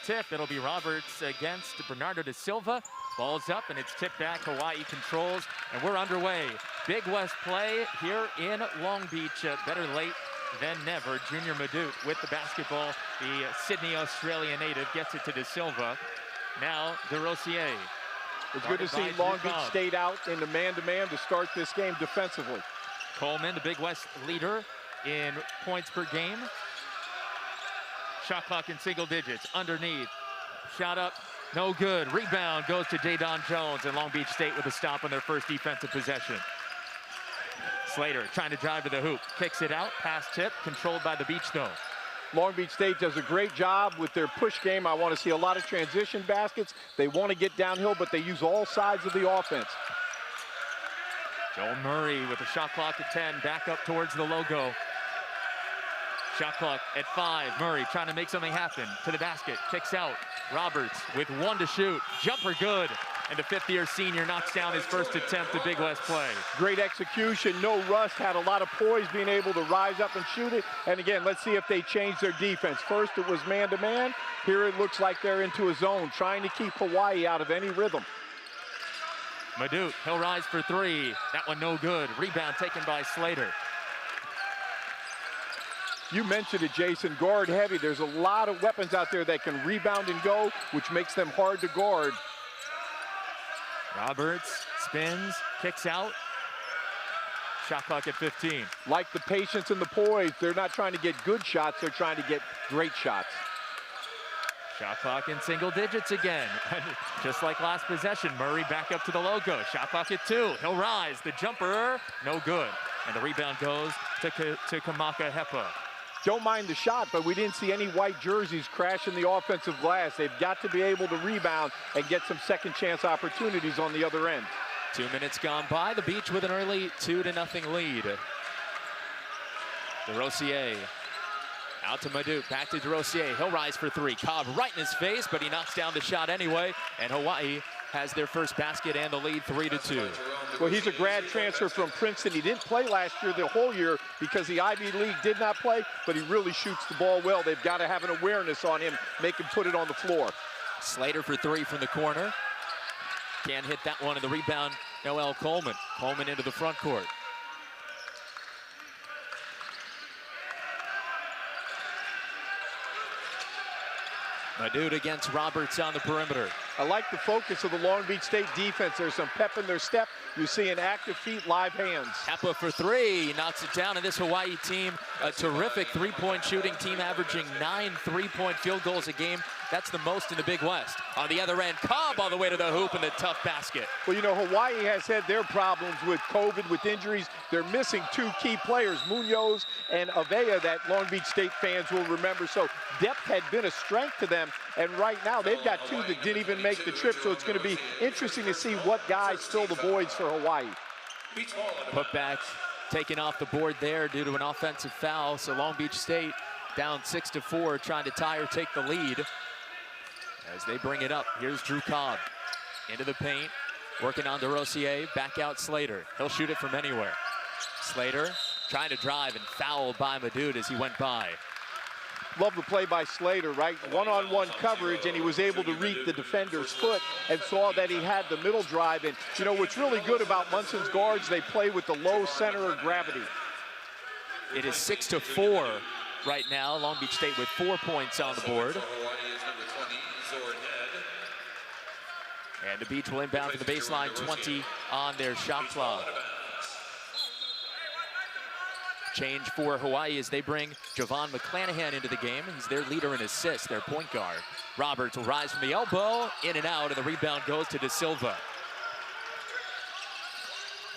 Tip. It'll be Roberts against Bernardo da Silva. Ball's up and it's tipped back. Hawaii controls and we're underway. Big West play here in Long Beach. Better late than never. Junior Madut with the basketball. The Sydney, Australia native gets it to da Silva. Now DeRosier. It's good to see Long Beach State out in the man-to-man to start this game defensively. Coleman, the Big West leader in points per game. Shot clock in single digits, underneath, shot up, no good. Rebound goes to Jadon Jones, and Long Beach State with a stop on their first defensive possession. Slater trying to drive to the hoop, kicks it out, pass tip, controlled by the Beach though. Long Beach State does a great job with their push game. I want to see a lot of transition baskets. They want to get downhill, but they use all sides of the offense. Joel Murray with a shot clock at 10, back up towards the logo. Shot clock at 5. Murray trying to make something happen to the basket. Kicks out. Roberts with 1 to shoot. Jumper good. And the fifth-year senior knocks down his first attempt at Big West play. Great execution. No rust. Had a lot of poise being able to rise up and shoot it. And again, let's see if they change their defense. First, it was man-to-man. Here it looks like they're into a zone, trying to keep Hawaii out of any rhythm. Madut, he'll rise for 3. That one no good. Rebound taken by Slater. You mentioned it, Jason, guard heavy. There's a lot of weapons out there that can rebound and go, which makes them hard to guard. Roberts spins, kicks out. Shot clock at 15. Like the patience and the poise, they're not trying to get good shots, they're trying to get great shots. Shot clock in single digits again. Just like last possession, Murray back up to the logo. Shot clock at 2, he'll rise. The jumper, no good. And the rebound goes to Kamaka Hepa. Don't mind the shot, but we didn't see any white jerseys crashing the offensive glass. They've got to be able to rebound and get some second chance opportunities on the other end. 2 minutes gone by. The Beach with an early 2-0 lead. DeRosier out to Madut, back to DeRosier. He'll rise for 3. Cobb right in his face, but he knocks down the shot anyway. And Hawaii has their first basket and the lead 3-2. Well, he's a grad transfer from Princeton. He didn't play last year, the whole year, because the Ivy League did not play, but he really shoots the ball well. They've got to have an awareness on him, make him put it on the floor. Slater for 3 from the corner. Can't hit that one, and the rebound, Noel Coleman. Coleman into the front court. Madut against Roberts on the perimeter. I like the focus of the Long Beach State defense. There's some pep in their step. You see an active feet, live hands. Hepa for 3, he knocks it down, and this Hawaii team, a terrific three-point shooting team, averaging 9 three-point field goals a game. That's the most in the Big West. On the other end, Cobb all the way to the hoop and the tough basket. Well, you know, Hawaii has had their problems with COVID, with injuries. They're missing 2 key players, Munoz and Avea, that Long Beach State fans will remember. So depth had been a strength to them, and right now they've got 2 that didn't even make the trip. So it's going to be interesting to see what guys fill the voids for Hawaii. Put back taken off the board there due to an offensive foul. So Long Beach State down 6-4, trying to tie or take the lead. As they bring it up, here's Drew Cobb into the paint, working on DeRosier, back out Slater. He'll shoot it from anywhere. Slater trying to drive and fouled by Madut as he went by. Love the play by Slater, right? One-on-one coverage, and he was able to read the defender's foot and saw that he had the middle drive. And you know what's really good about Munson's guards, they play with the low center of gravity. It is 6-4 right now. Long Beach State with 4 points on the board. And the Beach will inbound to the baseline, 20 on their shot clock. Change for Hawaii as they bring Javon McClanahan into the game. He's their leader in assists, their point guard. Roberts will rise from the elbow, in and out, and the rebound goes to da Silva.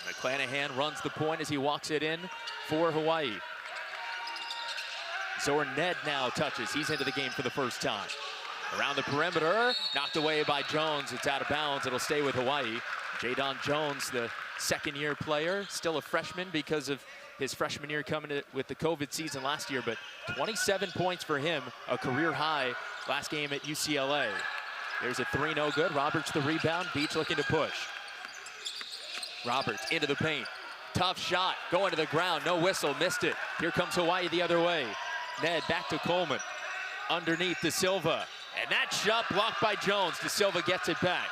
McClanahan runs the point as he walks it in for Hawaii. Zor Ned now touches. He's into the game for the first time. Around the perimeter, knocked away by Jones. It's out of bounds. It'll stay with Hawaii. Jadon Jones, the second-year player, still a freshman because of his freshman year coming with the COVID season last year, but 27 points for him, a career high last game at UCLA. There's a 3, no good. Roberts the rebound. Beach looking to push. Roberts into the paint. Tough shot, going to the ground, no whistle, missed it. Here comes Hawaii the other way. Ned back to Coleman. Underneath da Silva. And that shot blocked by Jones. De Silva gets it back.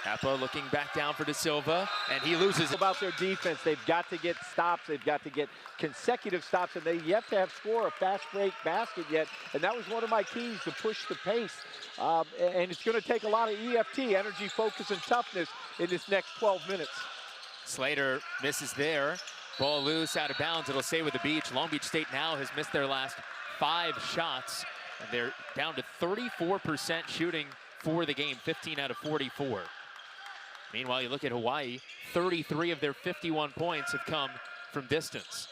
Kappa looking back down for De Silva, and he loses it. About their defense, they've got to get stops, they've got to get consecutive stops, and they yet to have score a fast break basket yet, and that was one of my keys to push the pace. And it's going to take a lot of EFT, energy, focus, and toughness in this next 12 minutes. Slater misses there. Ball loose, out of bounds. It'll stay with the Beach. Long Beach State now has missed their last 5 shots, and they're down to 34% shooting for the game, 15 out of 44. Meanwhile, you look at Hawaii, 33 of their 51 points have come from distance.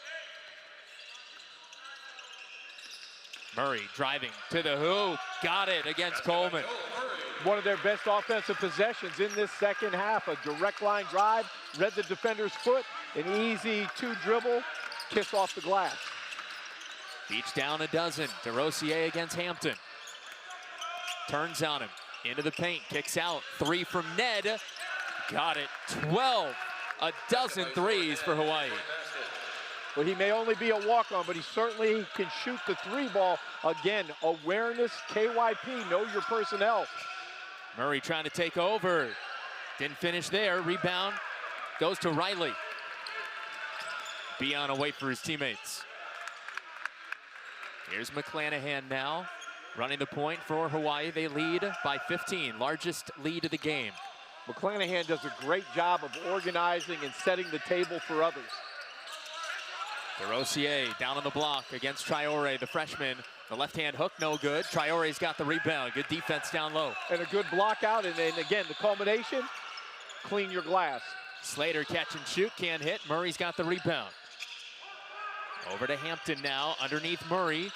Murray driving to the hoop, got it against Coleman. One of their best offensive possessions in this second half, a direct line drive, read the defender's foot, an easy 2-dribble, kiss off the glass. Beach down a dozen, DeRosier against Hampton. Turns on him, into the paint, kicks out, 3 from Ned. Got it, 12, a dozen threes for Hawaii. Well, he may only be a walk-on, but he certainly can shoot the 3 ball. Again, awareness, KYP, know your personnel. Murray trying to take over. Didn't finish there, rebound goes to Riley. Beyond a wait for his teammates. Here's McClanahan now, running the point for Hawaii. They lead by 15, largest lead of the game. McClanahan does a great job of organizing and setting the table for others. DeRosier down on the block against Traore, the freshman. The left-hand hook, no good. Traore's got the rebound. Good defense down low. And a good block out, and then again, the culmination, clean your glass. Slater catch and shoot, can't hit. Murray's got the rebound. Over to Hampton now, underneath Murray.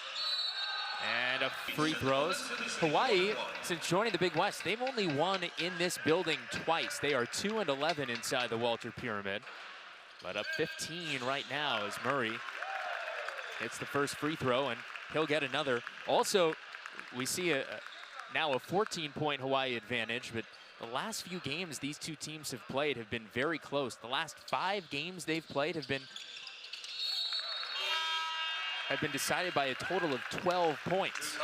And a free throws. Hawaii, since joining the Big West, they've only won in this building twice. They are 2-11 inside the Walter Pyramid. But up 15 right now as Murray hits the first free throw, and he'll get another. Also, we see now a 14-point Hawaii advantage, but the last few games these two teams have played have been very close. The last 5 games they've played have been decided by a total of 12 points.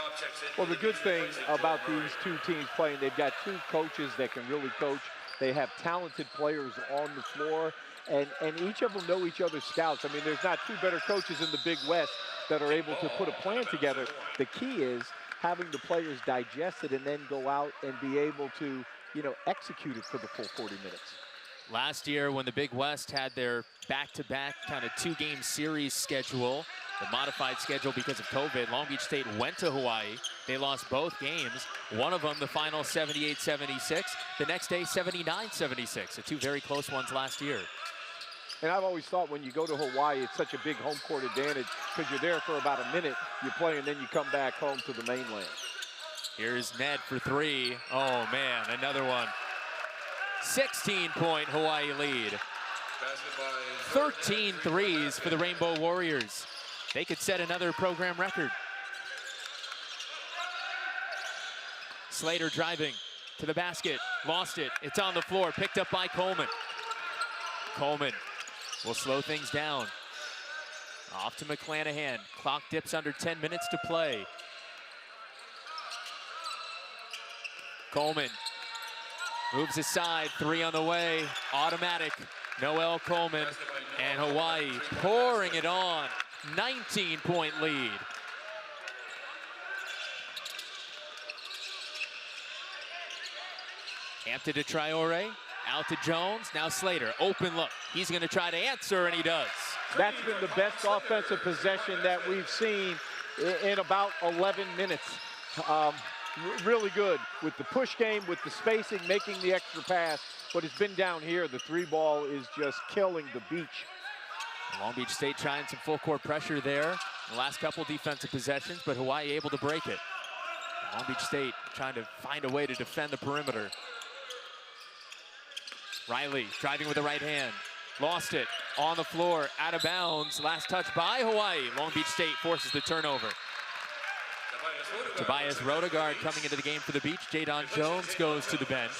Well, the good thing about these two teams playing, they've got 2 coaches that can really coach. They have talented players on the floor, and each of them know each other's scouts. I mean, there's not 2 better coaches in the Big West that are able to put a plan together. The key is having the players digest it and then go out and be able to, you know, execute it for the full 40 minutes. Last year, when the Big West had their back-to-back kind of 2-game series schedule, the modified schedule because of COVID, Long Beach State went to Hawaii. They lost both games. One of them, the final 78-76. The next day, 79-76. The 2 very close ones last year. And I've always thought when you go to Hawaii, it's such a big home court advantage because you're there for about a minute, you play, and then you come back home to the mainland. Here's Ned for 3. Oh, man, another one. 16-point Hawaii lead. 13 threes for the Rainbow Warriors. They could set another program record. Slater driving to the basket, lost it. It's on the floor, picked up by Coleman. Coleman will slow things down. Off to McClanahan. Clock dips under 10 minutes to play. Coleman moves aside, 3 on the way, automatic. Noel Coleman, and Hawaii pouring it on. 19-point lead. Hampton to Traore, out to Jones, now Slater, open look. He's gonna try to answer, and he does. That's been the best offensive possession that we've seen in about 11 minutes. Really good with the push game, with the spacing, making the extra pass. But it's been down here. The 3 ball is just killing the Beach. Long Beach State trying some full court pressure there. The last couple defensive possessions, but Hawaii able to break it. Long Beach State trying to find a way to defend the perimeter. Riley driving with the right hand. Lost it on the floor, out of bounds. Last touch by Hawaii. Long Beach State forces the turnover. Tobias Rodegard coming into the game for the Beach. Jadon Jones goes to the bench.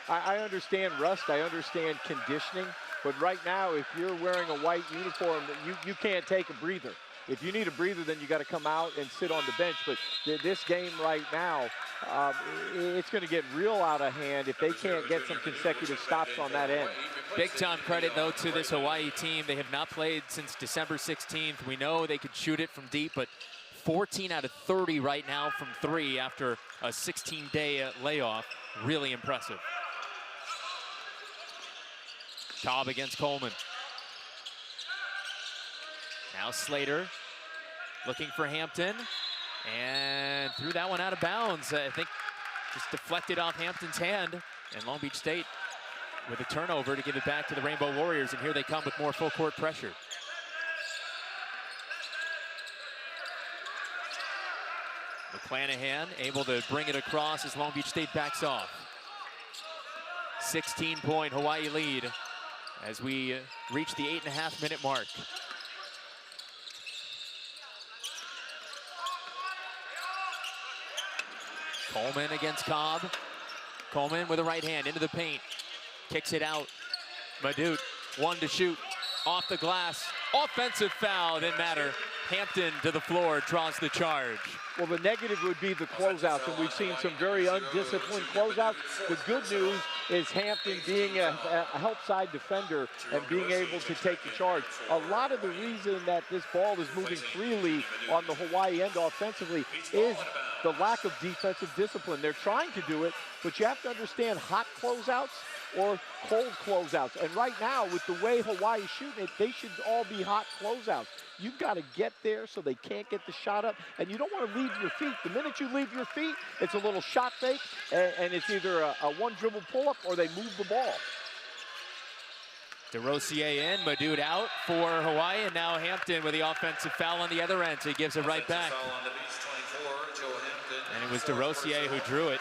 I understand rust, I understand conditioning, but right now, if you're wearing a white uniform, you can't take a breather. If you need a breather, then you got to come out and sit on the bench. But this game right now, it's going to get real out of hand if they can't get some consecutive stops on that end. Big time credit, though, to this Hawaii team. They have not played since December 16th. We know they could shoot it from deep, but 14 out of 30 right now from three after a 16-day layoff. Really impressive. Cobb against Coleman. Now Slater looking for Hampton, and threw that one out of bounds. I think just deflected off Hampton's hand, and Long Beach State with a turnover to give it back to the Rainbow Warriors, and here they come with more full court pressure. McClanahan able to bring it across as Long Beach State backs off. 16-point Hawaii lead as we reach the 8.5-minute mark. Coleman against Cobb. Coleman with a right hand into the paint. Kicks it out. Madut, one to shoot. Off the glass. Offensive foul, didn't matter. Hampton to the floor, draws the charge. Well, the negative would be the closeouts, and we've seen some very undisciplined closeouts. The good news is Hampton being a help side defender and being able to take the charge. A lot of the reason that this ball is moving freely on the Hawaii end offensively is the lack of defensive discipline. They're trying to do it, but you have to understand hot closeouts or cold closeouts. And right now, with the way Hawaii's shooting it, they should all be hot closeouts. You've got to get there so they can't get the shot up, and you don't want to leave your feet. The minute you leave your feet, it's a little shot fake, and it's either a one-dribble pull-up or they move the ball. DeRosier in, Madut out for Hawaii, and now Hampton with the offensive foul on the other end, so he gives it right back. And it was DeRosier who drew it.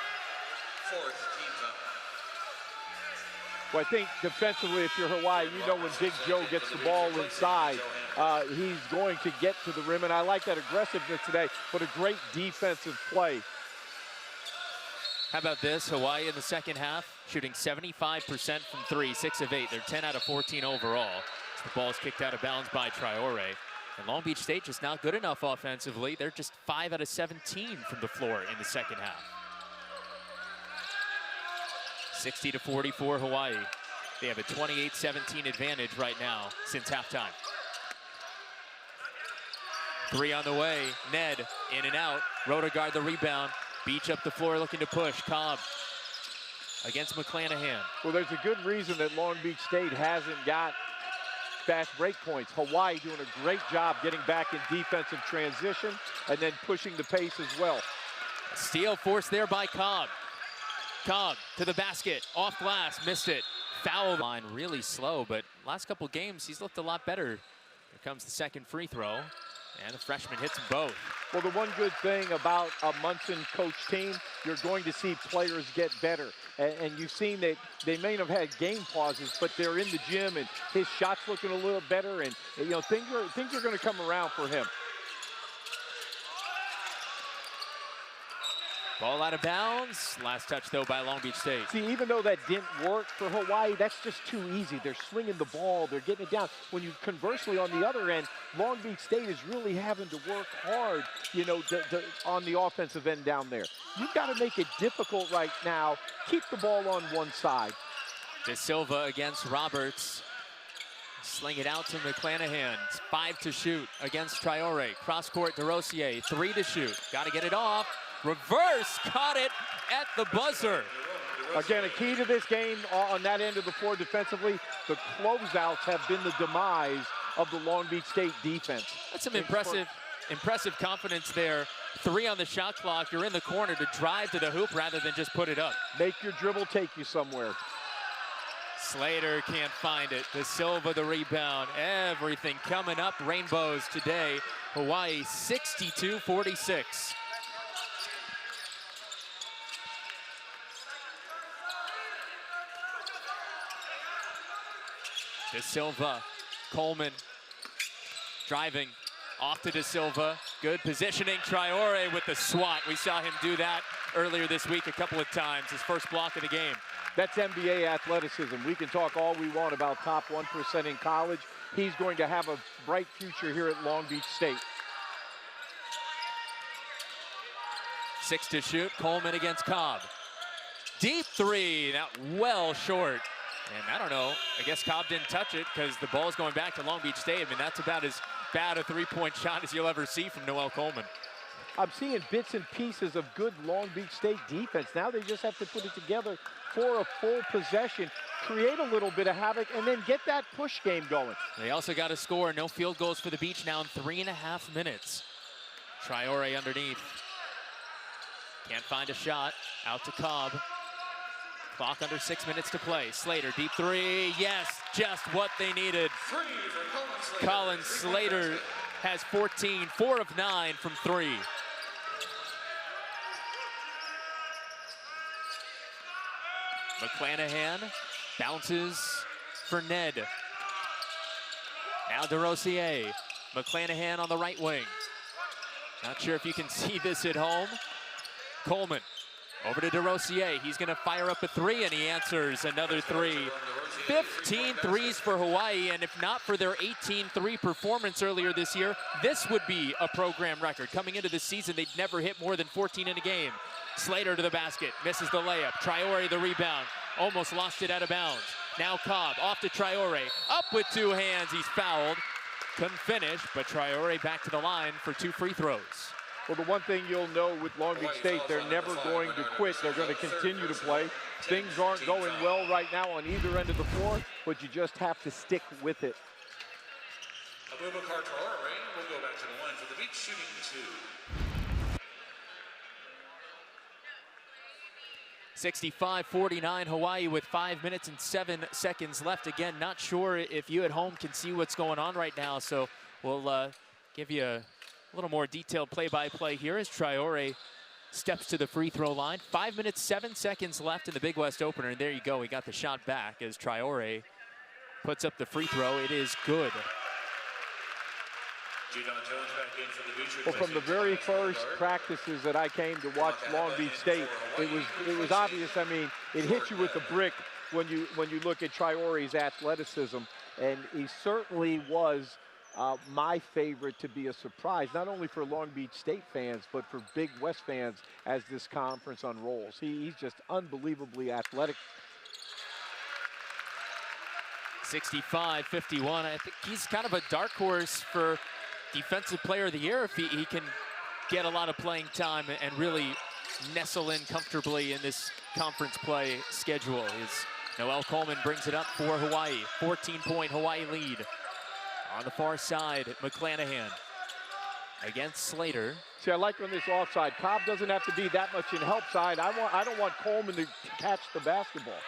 Well, I think defensively, if you're Hawaii, you know when Big Joe gets the ball inside, he's going to get to the rim. And I like that aggressiveness today, but a great defensive play. How about this? Hawaii in the second half, shooting 75% from three, 6 of 8. They're 10 out of 14 overall. The ball is kicked out of bounds by Traore. And Long Beach State just not good enough offensively. They're just 5 out of 17 from the floor in the second half. 60-44 Hawaii. They have a 28-17 advantage right now since halftime. 3 on the way. Ned in and out. Rodegaard the rebound. Beach up the floor looking to push. Cobb against McClanahan. Well, there's a good reason that Long Beach State hasn't got fast break points. Hawaii doing a great job getting back in defensive transition and then pushing the pace as well. Steal forced there by Cobb. Cobb to the basket, off glass, missed it. Foul line really slow, but last couple games he's looked a lot better. Here comes the second free throw, and the freshman hits them both. Well, the one good thing about a Munson coach team, you're going to see players get better. And you've seen that they may have had game pauses, but they're in the gym, and his shot's looking a little better, and you know things are going to come around for him. Ball out of bounds. Last touch, though, by Long Beach State. See, even though that didn't work for Hawaii, that's just too easy. They're swinging the ball. They're getting it down. When you conversely, on the other end, Long Beach State is really having to work hard, you know, on the offensive end down there. You've got to make it difficult right now. Keep the ball on one side. De Silva against Roberts. Sling it out to McClanahan. 5 to shoot against Traore. Cross court, DeRosier. 3 to shoot. Got to get it off. Reverse, caught it at the buzzer. Again, a key to this game on that end of the floor defensively, the closeouts have been the demise of the Long Beach State defense. That's some impressive confidence there. 3 on the shot clock. You're in the corner to drive to the hoop rather than just put it up. Make your dribble take you somewhere. Slater can't find it. De Silva the rebound. Everything coming up. Rainbows today. Hawaii 62-46. De Silva, Coleman, driving, off to De Silva. Good positioning, Traore with the swat. We saw him do that earlier this week a couple of times, his first block of the game. That's NBA athleticism. We can talk all we want about top 1% in college. He's going to have a bright future here at Long Beach State. 6 to shoot. Coleman against Cobb. Deep three, now well short. And I don't know, I guess Cobb didn't touch it because the ball's going back to Long Beach State. I mean, that's about as bad a three-point shot as you'll ever see from Noel Coleman. I'm seeing bits and pieces of good Long Beach State defense. Now they just have to put it together for a full possession, create a little bit of havoc, and then get that push game going. They also got to score. No field goals for the Beach now in 3.5 minutes. Traore underneath. Can't find a shot. Out to Cobb. Clock under 6 minutes to play. Slater, deep three. Yes, just what they needed. Colin Slater has 14, 4 of 9 from 3. McClanahan bounces for Ned. Now DeRosier. McClanahan on the right wing. Not sure if you can see this at home. Coleman over to DeRosier. He's going to fire up a three, and he answers another three. 15 threes for Hawaii, and if not for their 18-3 performance earlier this year, this would be a program record. Coming into the season, they'd never hit more than 14 in a game. Slater to the basket, misses the layup. Traore the rebound, almost lost it out of bounds. Now Cobb, off to Traore, up with 2 hands, he's fouled. Couldn't finish, but Traore back to the line for 2 free throws. Well, the one thing you'll know with Long Beach State, they're never going to quit. They're going to continue to play. Things aren't going well right now on either end of the floor, but you just have to stick with it. Abubakar Traore will go back to the line for the Beach, shooting 2. 65-49 Hawaii with 5 minutes and 7 seconds left. Again, not sure if you at home can see what's going on right now, so we'll give you a little more detailed play-by-play here as Traore steps to the free throw line. 5 minutes, 7 seconds left in the Big West opener, and there you go. We got the shot back as Traore puts up the free throw. It is good. Well, from the very first practices that I came to watch Long Beach State, it was obvious. I mean, it hits you with the brick when you look at Traore's athleticism, and he certainly was my favorite to be a surprise, not only for Long Beach State fans, but for Big West fans as this conference unrolls. He's just unbelievably athletic. 65-51. I think he's kind of a dark horse for Defensive Player of the Year if he can get a lot of playing time and really nestle in comfortably in this conference play schedule. Noel Coleman brings it up for Hawaii. 14-point Hawaii lead. On the far side, McClanahan against Slater. See, I like on this offside. Cobb doesn't have to be that much in help side. I don't want Coleman to catch the basketball.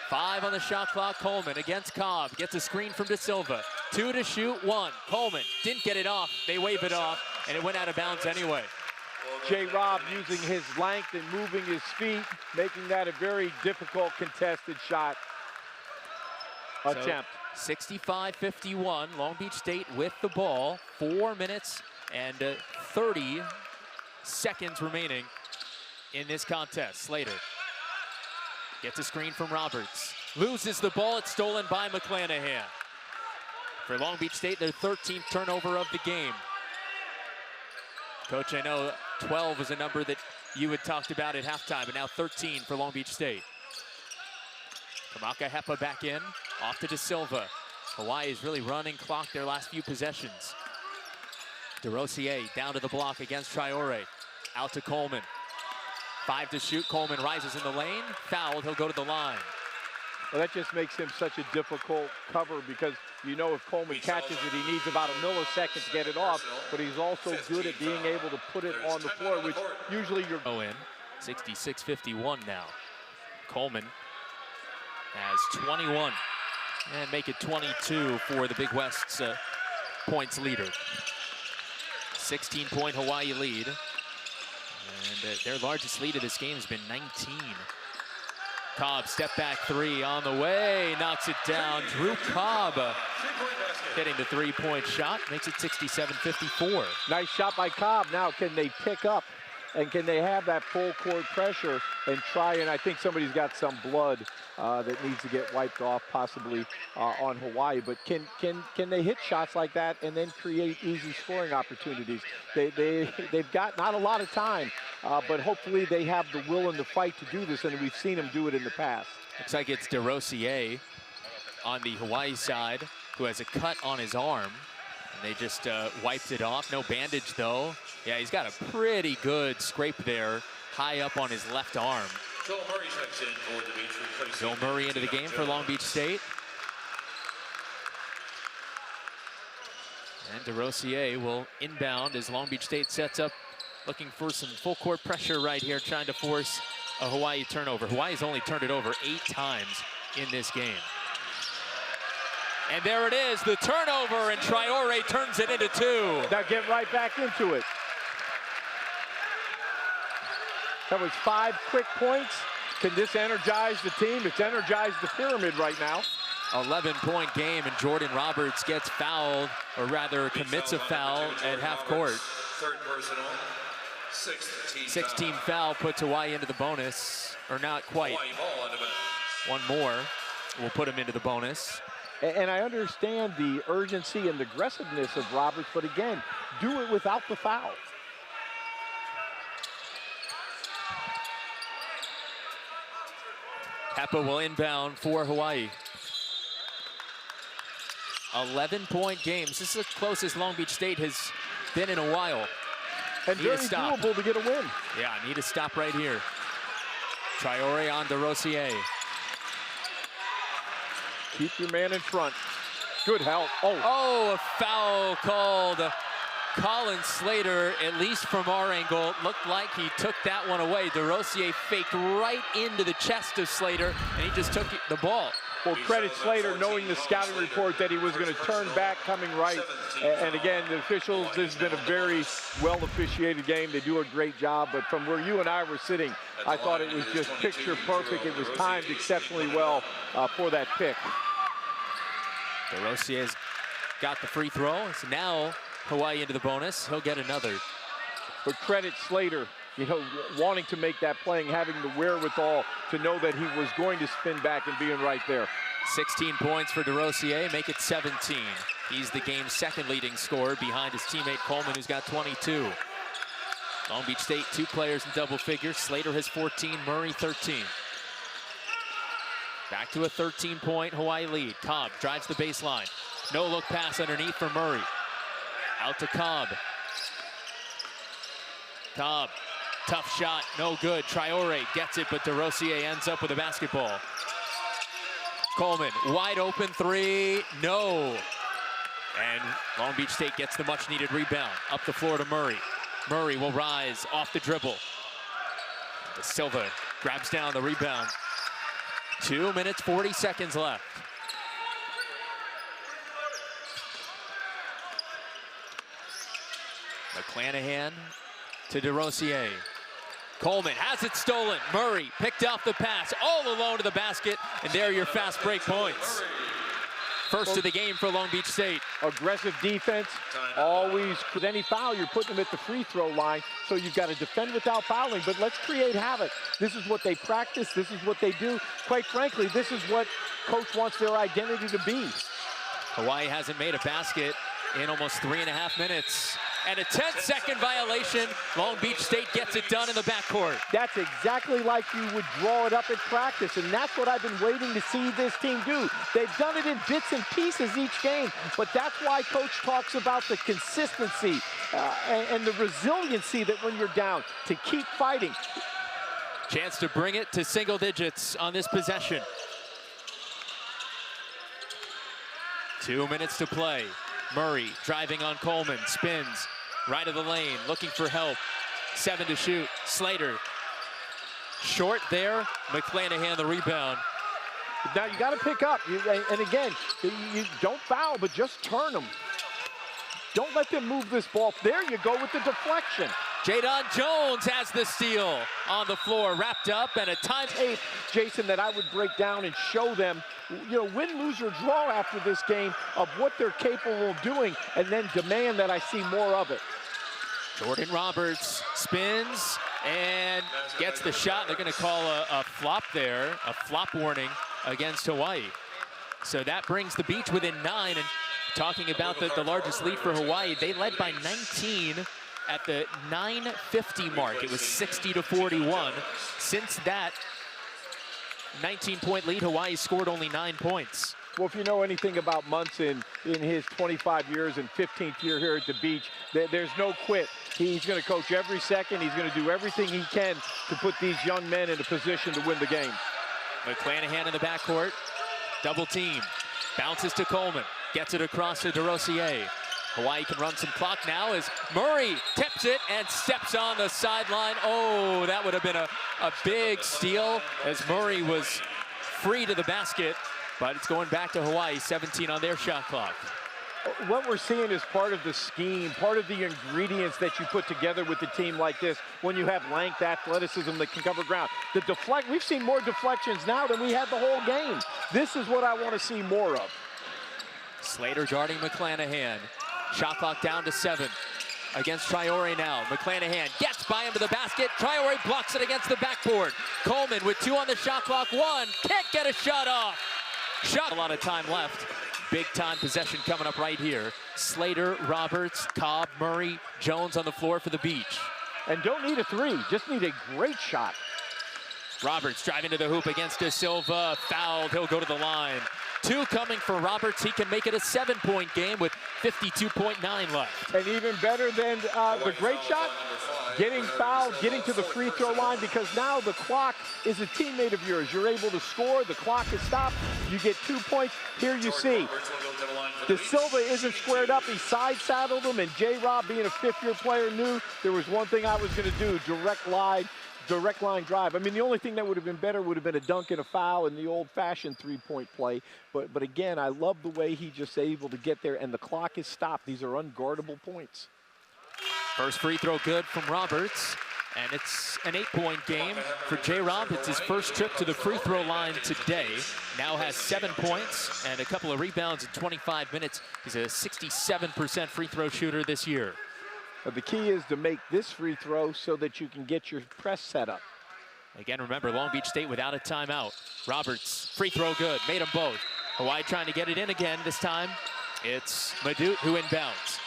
5 on the shot clock. Coleman against Cobb. Gets a screen from De Silva. 2 to shoot, 1. Coleman didn't get it off. They wave it off, and it went out of bounds anyway. J-Rob using his length and moving his feet, making that a very difficult contested shot attempt. 65-51, Long Beach State with the ball. 4 minutes and 30 seconds remaining in this contest. Slater gets a screen from Roberts. Loses the ball, it's stolen by McClanahan. For Long Beach State, their 13th turnover of the game. Coach, I know 12 was a number that you had talked about at halftime, but now 13 for Long Beach State. Kamaka Hepa back in, off to De Silva. Hawaii is really running clock their last few possessions. DeRosier down to the block against Traore. Out to Coleman. 5 to shoot. Coleman rises in the lane. Fouled. He'll go to the line. Well, that just makes him such a difficult cover because you know if Coleman catches it, he needs about a millisecond to get it off, but he's also good at being able to put it on the floor, which usually you're... Oh, in. 66-51 now. Coleman has 21 and make it 22 for the Big West's points leader. 16-point Hawaii lead. And their largest lead of this game has been 19. Cobb, step back 3 on the way, knocks it down. Drew Cobb hitting the 3-point shot, makes it 67-54. Nice shot by Cobb. Now can they pick up And can they have that full court pressure and try, and I think somebody's got some blood that needs to get wiped off, possibly on Hawaii. But can they hit shots like that and then create easy scoring opportunities? They've got not a lot of time, but hopefully they have the will and the fight to do this, and we've seen them do it in the past. Looks like it's DeRosier on the Hawaii side who has a cut on his arm. And they just wiped it off. No bandage, though. Yeah, he's got a pretty good scrape there, high up on his left arm. Joel Murray checks in for the Beach, replacing Joel Murray into the game for Long Beach State. And DeRosier will inbound as Long Beach State sets up, looking for some full court pressure right here, trying to force a Hawaii turnover. Hawaii's only turned it over 8 times in this game. And there it is, the turnover, and Traore turns it into 2. Now get right back into it. That was 5 quick points. Can this energize the team? It's energized the pyramid right now. 11-point game, and Jordan Roberts gets fouled, or rather commits a foul at half court. Third personal, 16 foul puts Hawaii into the bonus, or not quite. One more will put him into the bonus. And I understand the urgency and the aggressiveness of Roberts, but again, do it without the foul. Hepa will inbound for Hawaii. 11-point games. This is the closest Long Beach State has been in a while. And very doable to get a win. Yeah, need to stop right here. Traore on DeRosier. Keep your man in front. Good help. Oh, a foul called. Colin Slater, at least from our angle, looked like he took that one away. DeRosier faked right into the chest of Slater, and he just took the ball. Well, credit Slater knowing the scouting report that he was going to turn back coming right. And again, the officials, this has been a very well-officiated game. They do a great job, but from where you and I were sitting, I thought it was just picture perfect. It was timed exceptionally well for that pick. DeRosier's got the free throw. So now Hawaii into the bonus. He'll get another. But credit Slater, you know, wanting to make that play and having the wherewithal to know that he was going to spin back and being right there. 16 points for DeRosier, make it 17. He's the game's second leading scorer behind his teammate Coleman, who's got 22. Long Beach State, 2 players in double figures. Slater has 14, Murray 13. Back to a 13-point Hawaii lead. Cobb drives the baseline. No look pass underneath for Murray. Out to Cobb. Cobb, tough shot, no good. Traore gets it, but DeRosier ends up with a basketball. Coleman, wide open 3, no. And Long Beach State gets the much needed rebound. Up the floor to Murray. Murray will rise off the dribble. De Silva grabs down the rebound. 2 minutes, 40 seconds left. McClanahan to DeRosier. Coleman has it stolen. Murray picked off the pass, all alone to the basket, and there are your fast break points. First of the game for Long Beach State. Aggressive defense, always, with any foul, you're putting them at the free throw line, so you've got to defend without fouling, but let's create havoc. This is what they practice, this is what they do. Quite frankly, this is what coach wants their identity to be. Hawaii hasn't made a basket in almost 3.5 minutes. And a 10-second violation. Long Beach State gets it done in the backcourt. That's exactly like you would draw it up in practice, and that's what I've been waiting to see this team do. They've done it in bits and pieces each game, but that's why coach talks about the consistency and the resiliency that when you're down, to keep fighting. Chance to bring it to single digits on this possession. 2 minutes to play. Murray driving on Coleman, spins right of the lane, looking for help. 7 to shoot. Slater short there. McClanahan the rebound. Now you got to pick up, and again, you don't foul, but just turn them. Don't let them move this ball. There you go with the deflection. Jadon Jones has the steal on the floor, wrapped up, and a time. Hey, Jason, that I would break down and show them, you know, win, lose, or draw after this game of what they're capable of doing, and then demand that I see more of it. Jordan Roberts spins and gets the shot. They're going to call a flop there, a flop warning against Hawaii. So that brings the Beach within 9. And talking about the largest lead for Hawaii, they led by 19 at the 9:50 mark. It was 60-41. Since that 19-point lead, Hawaii scored only 9 points. Well, if you know anything about Munson in his 25 years and 15th year here at the Beach, there's no quit. He's going to coach every second. He's going to do everything he can to put these young men in a position to win the game. McClanahan in the backcourt, double team, bounces to Coleman, gets it across to DeRosier. Hawaii can run some clock now as Murray tips it and steps on the sideline. Oh, that would have been a big steal as Murray was free to the basket. But it's going back to Hawaii, 17 on their shot clock. What we're seeing is part of the scheme, part of the ingredients that you put together with a team like this when you have length, athleticism that can cover ground. We've seen more deflections now than we had the whole game. This is what I want to see more of. Slater guarding McClanahan. Shot clock down to 7 against Traore now. McClanahan gets by him to the basket. Traore blocks it against the backboard. Coleman with 2 on the shot clock. 1, can't get a shot off. A lot of time left. Big time possession coming up right here. Slater, Roberts, Cobb, Murray, Jones on the floor for the Beach. And don't need a 3, just need a great shot. Roberts driving to the hoop against De Silva, fouled, he'll go to the line. 2 coming for Roberts, he can make it a 7-point game with 52.9 left. And even better than the great shot, getting fouled, getting to the free throw line, because now the clock is a teammate of yours. You're able to score, the clock is stopped, you get 2 points. Here you see, De Silva isn't squared up, he side saddled him, and J-Rob, being a 5th-year player, knew there was one thing I was gonna do, direct line drive. I mean, the only thing that would have been better would have been a dunk and a foul in the old-fashioned 3-point play. But again, I love the way he just able to get there, and the clock is stopped. These are unguardable points. First free throw good from Roberts, and it's an 8-point game for J-Rob. It's his first trip to the free throw line today. Now has 7 points and a couple of rebounds in 25 minutes. He's a 67% free throw shooter this year. The key is to make this free throw so that you can get your press set up. Again, remember, Long Beach State without a timeout. Roberts, free throw good, made them both. Hawaii trying to get it in again this time. It's Madut who inbounds.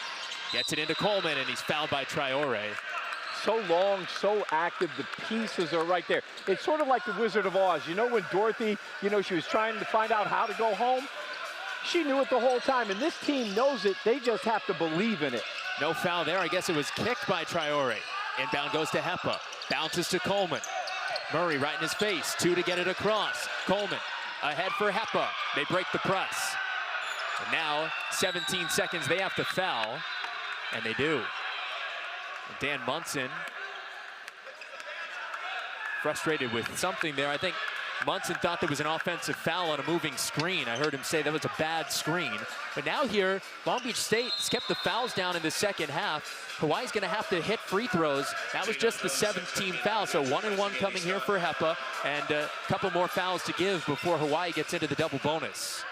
Gets it into Coleman, and he's fouled by Traore. So long, so active, the pieces are right there. It's sort of like the Wizard of Oz. You know when Dorothy, she was trying to find out how to go home? She knew it the whole time, and this team knows it. They just have to believe in it. No foul there. I guess it was kicked by Traore. Inbound goes to Hepa. Bounces to Coleman. Murray right in his face. 2 to get it across. Coleman ahead for Hepa. They break the press. And now, 17 seconds, they have to foul. And they do. And Dan Munson frustrated with something there. I think Munson thought there was an offensive foul on a moving screen. I heard him say that was a bad screen. But now here, Long Beach State's kept the fouls down in the second half. Hawaii's gonna have to hit free throws. That was just the 7th-team foul, so 1-and-1 coming here for Hepa, and a couple more fouls to give before Hawaii gets into the double bonus.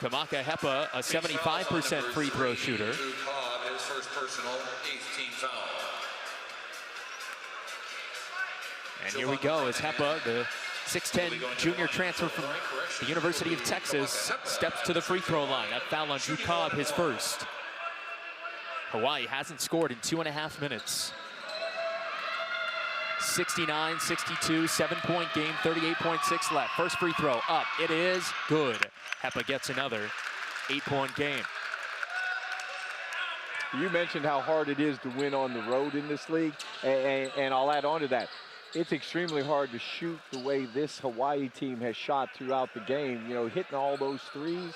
Kamaka Hepa, a 75% free throw shooter. His first personal 8th-team foul. And here we go as Hepa, the 6'10" junior transfer from the University of Texas, steps to the free throw line. That foul on Drew Cobb, his first. Hawaii hasn't scored in 2.5 minutes. 69-62, 7-point game, 38.6 left. First free throw up, it is good. Hepa gets another 8-point game. You mentioned how hard it is to win on the road in this league, and I'll add on to that. It's extremely hard to shoot the way this Hawaii team has shot throughout the game. Hitting all those threes.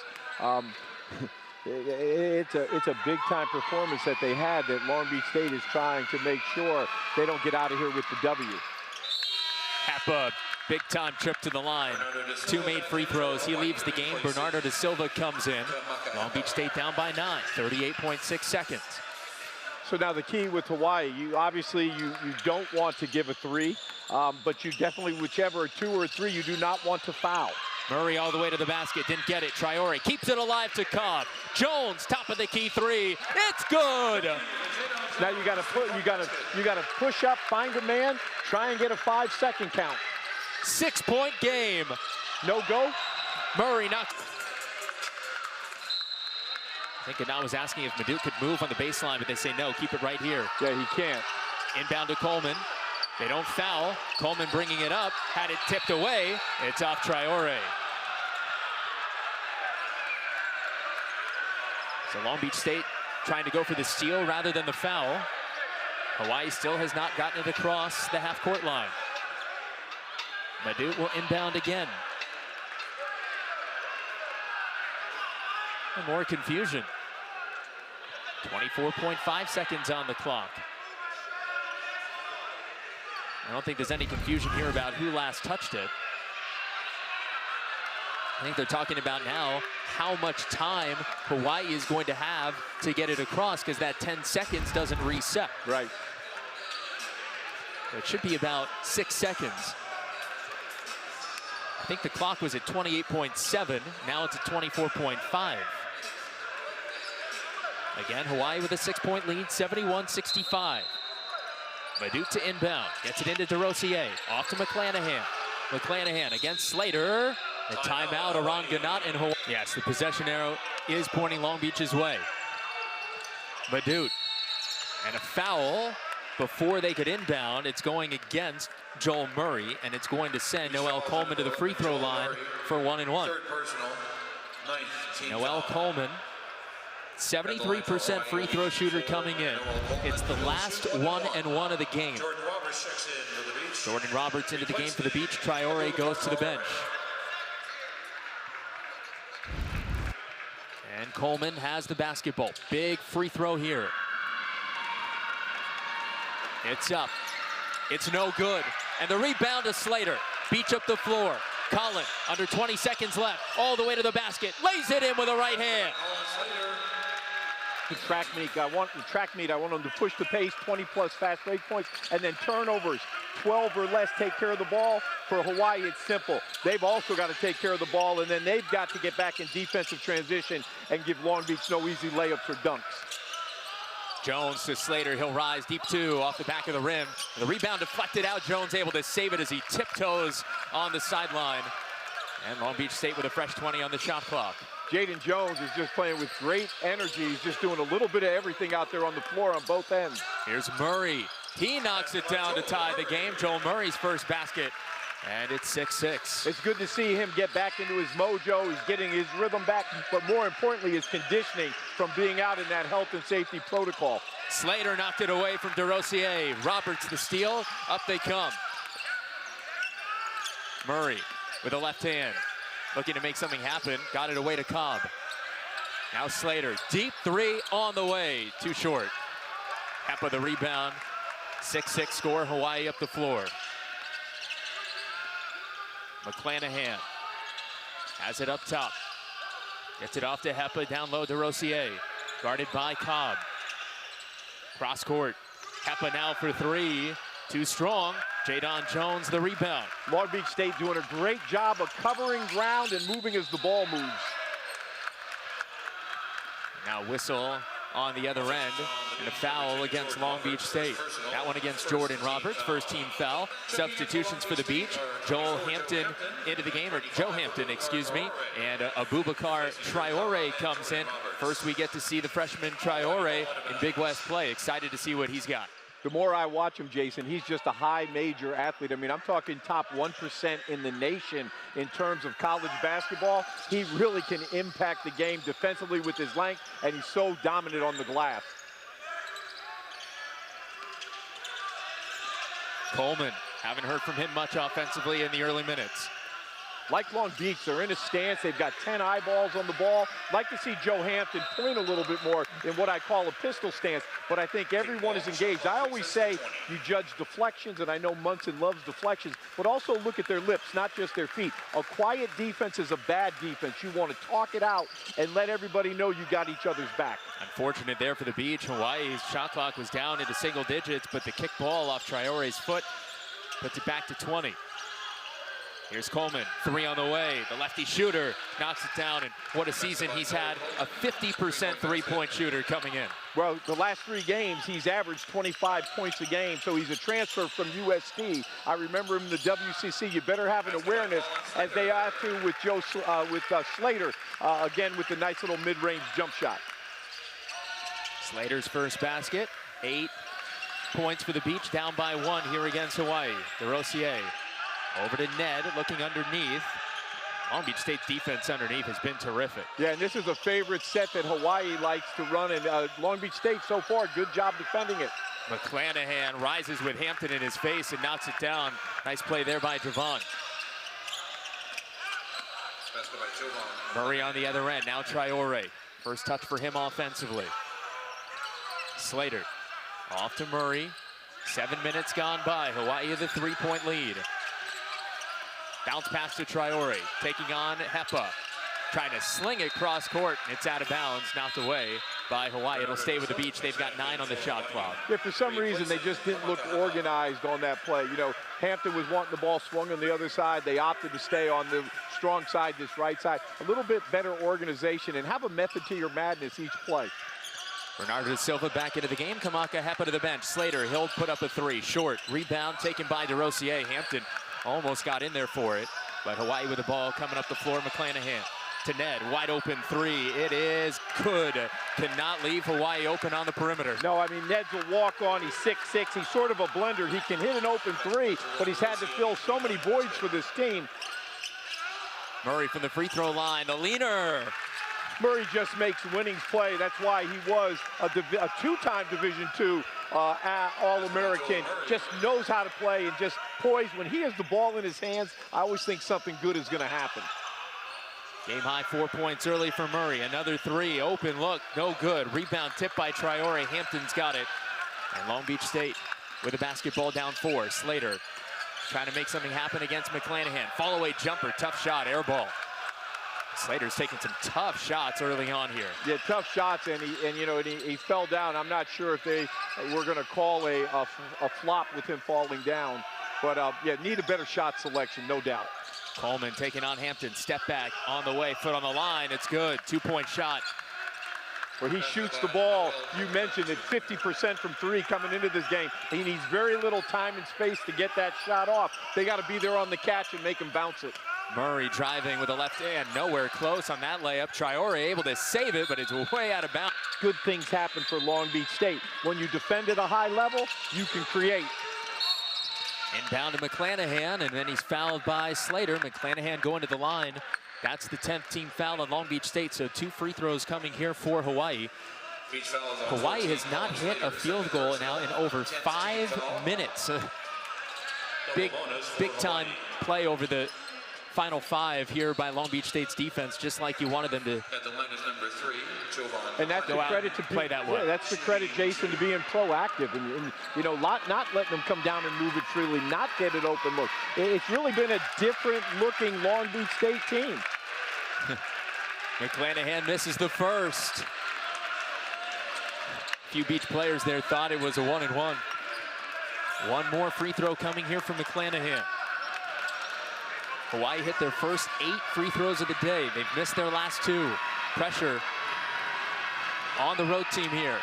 It's a big-time performance that they had that Long Beach State is trying to make sure they don't get out of here with the W. Hepa, big-time trip to the line. 2 made free throws. He leaves the game. Bernardo De Silva comes in. Long Beach State down by 9, 38.6 seconds. So now the key with Hawaii, you don't want to give a 3, but you definitely, whichever 2 or 3, you do not want to foul. Murray all the way to the basket, didn't get it. Traore keeps it alive to Cobb. Jones, top of the key three. It's good. Now you gotta push up, find a man, try and get a 5-second count. 6-point game. No go. Murray knocks. I think Ganat was asking if Madut could move on the baseline, but they say no, keep it right here. Yeah, he can't. Inbound to Coleman. They don't foul. Coleman bringing it up, had it tipped away. It's off Traore. So Long Beach State trying to go for the steal rather than the foul. Hawaii still has not gotten it across the half-court line. Madut will inbound again. And more confusion. 24.5 seconds on the clock. I don't think there's any confusion here about who last touched it. I think they're talking about now how much time Hawaii is going to have to get it across, because that 10 seconds doesn't reset. Right. So it should be about 6 seconds. I think the clock was at 28.7. Now it's at 24.5. Again, Hawaii with a 6-point lead, 71-65. Madut to inbound, gets it into DeRosier, off to McClanahan. McClanahan against Slater. The timeout around Ganat and Hawaii. Yes, the possession arrow is pointing Long Beach's way. Madut, and a foul before they could inbound. It's going against Joel Murray, and it's going to send Noel Coleman to the free throw line for 1-1. Noel Coleman, 73% free throw shooter coming in. It's the last 1-1 of the game. Jordan Roberts into the game for the Beach. Traore goes to the bench. And Coleman has the basketball. Big free throw here. It's up. It's no good. And the rebound to Slater. Beach up the floor. Collin, under 20 seconds left, all the way to the basket. Lays it in with a right hand. The track meet, I want them to push the pace, 20+ fast break points, and then turnovers, 12 or less, take care of the ball. For Hawaii, it's simple. They've also got to take care of the ball, and then they've got to get back in defensive transition and give Long Beach no easy layups or dunks. Jones to Slater, he'll rise deep two off the back of the rim. The rebound deflected out, Jones able to save it as he tiptoes on the sideline. And Long Beach State with a fresh 20 on the shot clock. Jaden Jones is just playing with great energy. He's just doing a little bit of everything out there on the floor on both ends. Here's Murray. He knocks it down to tie the game. Joel Murray's first basket, and it's 6-6. It's good to see him get back into his mojo. He's getting his rhythm back, but more importantly, his conditioning from being out in that health and safety protocol. Slater knocked it away from DeRosier. Roberts the steal. Up they come. Murray with a left hand. Looking to make something happen. Got it away to Cobb. Now Slater. Deep three on the way. Too short. Hepa the rebound. 6-6 score. Hawaii up the floor. McClanahan has it up top. Gets it off to Hepa. Down low to DeRosier. Guarded by Cobb. Cross court. Hepa now for three. Too strong. Jadon Jones the rebound. Long Beach State doing a great job of covering ground and moving as the ball moves. Now whistle on the other end, and a foul against Long Beach State. That one against Jordan Roberts, first team foul. Substitutions for the Beach. Joe Hampton, excuse me, and Abubakar Traore comes in. First we get to see the freshman Traore in Big West play. Excited to see what he's got. The more I watch him, Jason, he's just a high major athlete. I mean, I'm talking top 1% in the nation in terms of college basketball. He really can impact the game defensively with his length, and he's so dominant on the glass. Coleman, haven't heard from him much offensively in the early minutes. Like Long Beach, they're in a stance. They've got 10 eyeballs on the ball. Like to see Joe Hampton point a little bit more in what I call a pistol stance, but I think everyone is engaged. I always say you judge deflections, and I know Munson loves deflections, but also look at their lips, not just their feet. A quiet defense is a bad defense. You want to talk it out and let everybody know you got each other's back. Unfortunate there for the Beach. Hawaii's shot clock was down into single digits, but the kick ball off Traore's foot puts it back to 20. Here's Coleman, 3 on the way. The lefty shooter knocks it down, and what a season he's had. A 50% three-point shooter coming in. Well, the last 3 games, he's averaged 25 points a game, so he's a transfer from USD. I remember him in the WCC. You better have an awareness, as they have to with Slater, again with the nice little mid-range jump shot. Slater's first basket, 8 points for the Beach, down by 1 here against Hawaii. DeRosier over to Ned, looking underneath. Long Beach State's defense underneath has been terrific. Yeah, and this is a favorite set that Hawaii likes to run, and Long Beach State so far, good job defending it. McClanahan rises with Hampton in his face and knocks it down. Nice play there by Javon. Murray on the other end, now Traore. First touch for him offensively. Slater off to Murray. 7 minutes gone by. Hawaii with a 3-point lead. Bounce pass to Traore, taking on Hepa. Trying to sling it cross court, and it's out of bounds, knocked away by Hawaii. It'll stay with the Beach. They've got 9 on the shot clock. Yeah, for some reason, they just didn't look organized on that play. You know, Hampton was wanting the ball swung on the other side. They opted to stay on the strong side, this right side. A little bit better organization, and have a method to your madness each play. Bernardo Silva back into the game. Kamaka Hepa to the bench. Slater, he'll put up a 3. Short. Rebound taken by DeRosier. Hampton almost got in there for it. But Hawaii with the ball coming up the floor. McClanahan to Ned. Wide open 3. It is good. Cannot leave Hawaii open on the perimeter. No, I mean, Ned's a walk-on. He's 6'6". He's sort of a blender. He can hit an open 3, but he's had to fill so many voids for this team. Murray from the free throw line. The leaner. Murray just makes winnings play. That's why he was a 2-time Division II All-American. Just knows how to play and just poised. When he has the ball in his hands, I always think something good is going to happen. Game high 4 points early for Murray. Another 3, open look, no good. Rebound tipped by Traore. Hampton's got it. And Long Beach State with the basketball down 4. Slater trying to make something happen against McClanahan. Fall away jumper, tough shot, air ball. Slater's taking some tough shots early on here. Yeah, tough shots, and he fell down. I'm not sure if they were going to call a flop with him falling down, but yeah, need a better shot selection, no doubt. Coleman taking on Hampton, step back on the way, foot on the line. It's good. 2-point shot. Where he shoots the ball, you mentioned it, 50% from 3 coming into this game. He needs very little time and space to get that shot off. They got to be there on the catch and make him bounce it. Murray driving with the left hand, nowhere close on that layup. Traore able to save it, but it's way out of bounds. Good things happen for Long Beach State. When you defend at a high level, you can create. Inbound to McClanahan, and then he's fouled by Slater. McClanahan going to the line. That's the 10th team foul on Long Beach State, so 2 free throws coming here for Hawaii. Hawaii has not hit a field goal now in over 5 minutes. Big time play over the final 5 here by Long Beach State's defense, just like you wanted them to. At the line is number 3, Jovan. And that's the credit to play that way. Yeah, that's the credit, Jason, to being proactive and you know, not letting them come down and move it freely, not get it open look. It's really been a different looking Long Beach State team. McClanahan misses the first. A few Beach players there thought it was a 1-and-1. One more free throw coming here from McClanahan. Hawaii hit their first 8 free throws of the day. They've missed their last 2. Pressure on the road team here.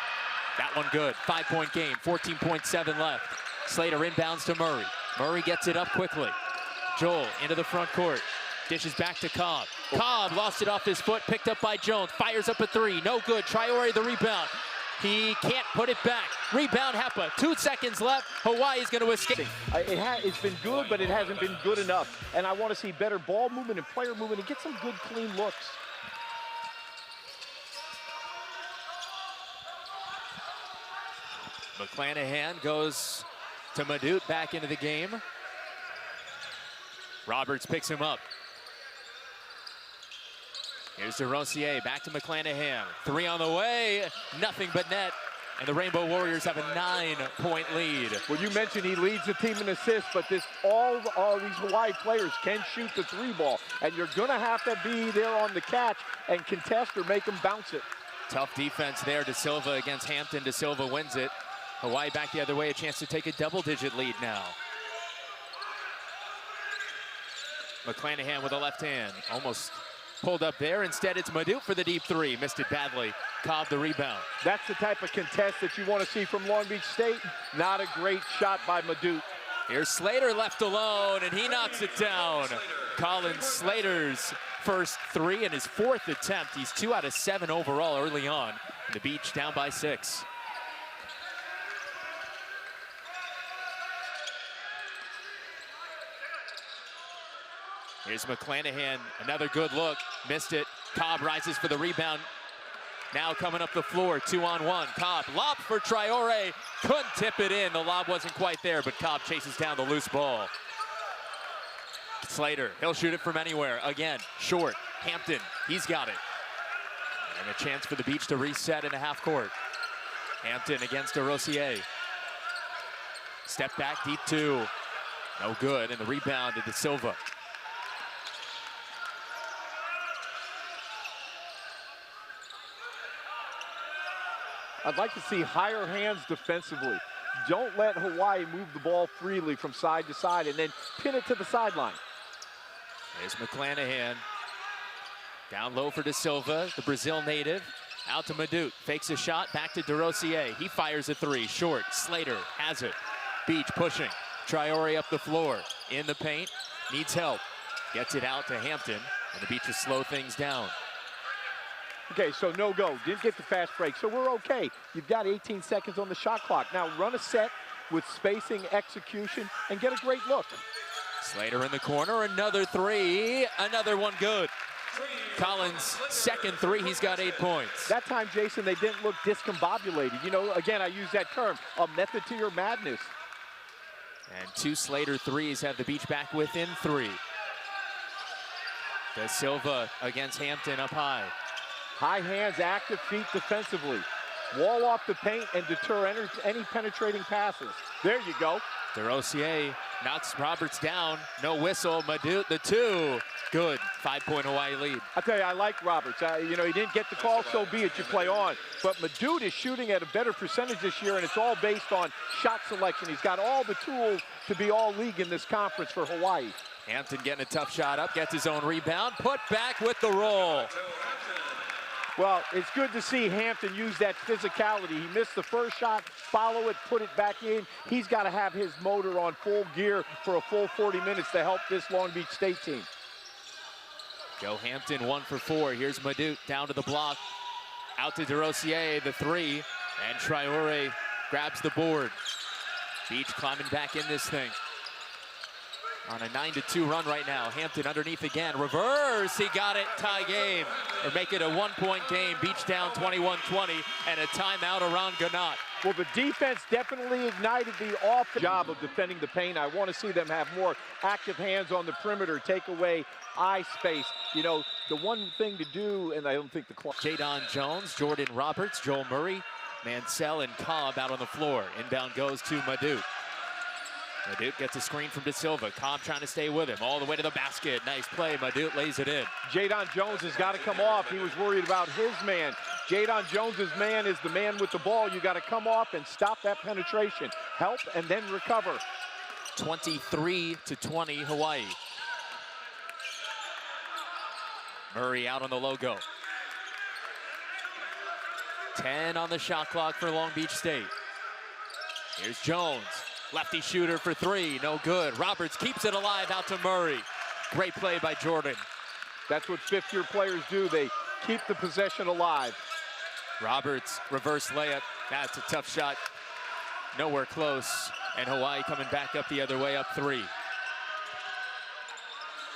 That one good. 5-point game, 14.7 left. Slater inbounds to Murray. Murray gets it up quickly. Joel into the front court. Dishes back to Cobb. Cobb lost it off his foot, picked up by Jones. Fires up a 3, no good. Traore the rebound. He can't put it back. Rebound Hepa, 2 seconds left. Hawaii's going to escape. It's been good, but it hasn't been good enough. And I want to see better ball movement and player movement and get some good, clean looks. McClanahan goes to Madut back into the game. Roberts picks him up. Here's DeRosier, back to McClanahan. 3 on the way, nothing but net. And the Rainbow Warriors have a 9-point lead. Well, you mentioned he leads the team in assists, but all these Hawaii players can shoot the 3 ball. And you're gonna have to be there on the catch and contest or make them bounce it. Tough defense there. De Silva against Hampton. De Silva wins it. Hawaii back the other way, a chance to take a double-digit lead now. McClanahan with a left hand. Almost pulled up there. Instead, it's Madut for the deep three. Missed it badly. Cobb the rebound. That's the type of contest that you want to see from Long Beach State. Not a great shot by Madut. Here's Slater left alone, and he knocks it down. Colin Slater's first three and his fourth attempt. He's 2 out of 7 overall early on. The Beach down by 6. Here's McClanahan, another good look, missed it. Cobb rises for the rebound. Now coming up the floor, 2-on-1. Cobb, lob for Traore, couldn't tip it in. The lob wasn't quite there, but Cobb chases down the loose ball. Slater, he'll shoot it from anywhere. Again, short, Hampton, he's got it. And a chance for the Beach to reset in a half court. Hampton against DeRosier. Step back, deep two. No good, and the rebound to De Silva. I'd like to see higher hands defensively. Don't let Hawaii move the ball freely from side to side and then pin it to the sideline. There's McClanahan. Down low for De Silva, the Brazil native. Out to Madut, fakes a shot, back to DeRosier. He fires a three, short. Slater has it. Beach pushing. Traore up the floor, in the paint, needs help. Gets it out to Hampton, and the Beach will slow things down. Okay, so no go, didn't get the fast break, so we're okay. You've got 18 seconds on the shot clock. Now run a set with spacing, execution, and get a great look. Slater in the corner, another three, another one good. Collins' second three, he's got 8 points. That time, Jason, they didn't look discombobulated. You know, again, I use that term, a method to your madness. And 2 Slater threes have the Beach back within 3. De Silva against Hampton up high. High hands, active feet defensively. Wall off the paint and deter any penetrating passes. There you go. DeRosier knocks Roberts down. No whistle. Madut, the 2. Good. 5-point Hawaii lead. I tell you, I like Roberts. You know, he didn't get the call, so be it. You play on. But Madut is shooting at a better percentage this year, and it's all based on shot selection. He's got all the tools to be all league in this conference for Hawaii. Hampton getting a tough shot up, gets his own rebound, put back with the roll. Well, it's good to see Hampton use that physicality. He missed the first shot, follow it, put it back in. He's got to have his motor on full gear for a full 40 minutes to help this Long Beach State team. Joe Hampton 1 for 4. Here's Madut down to the block. Out to DeRosier, the 3. And Traore grabs the board. Beach climbing back in this thing. On a 9-2 run right now. Hampton underneath again. Reverse, he got it. Tie game. Or make it a 1-point game. Beach down 21-20. And a timeout around Ganot. Well, the defense definitely ignited the offensive job of defending the paint. I want to see them have more active hands on the perimeter, take away eye space. You know, the one thing to do, and I don't think the clock. Jadon Jones, Jordan Roberts, Joel Murray, Mansell, and Cobb out on the floor. Inbound goes to Madut. Madut gets a screen from De Silva. Cobb trying to stay with him all the way to the basket. Nice play. Madut lays it in. Jadon Jones has got to come off. He was worried about his man. Jadon Jones's man is the man with the ball. You got to come off and stop that penetration. Help and then recover. 23-20 Hawaii. Murray out on the logo. 10 on the shot clock for Long Beach State. Here's Jones. Lefty shooter for 3, no good. Roberts keeps it alive out to Murray. Great play by Jordan. That's what fifth-year players do. They keep the possession alive. Roberts, reverse layup. That's a tough shot. Nowhere close. And Hawaii coming back up the other way, up 3.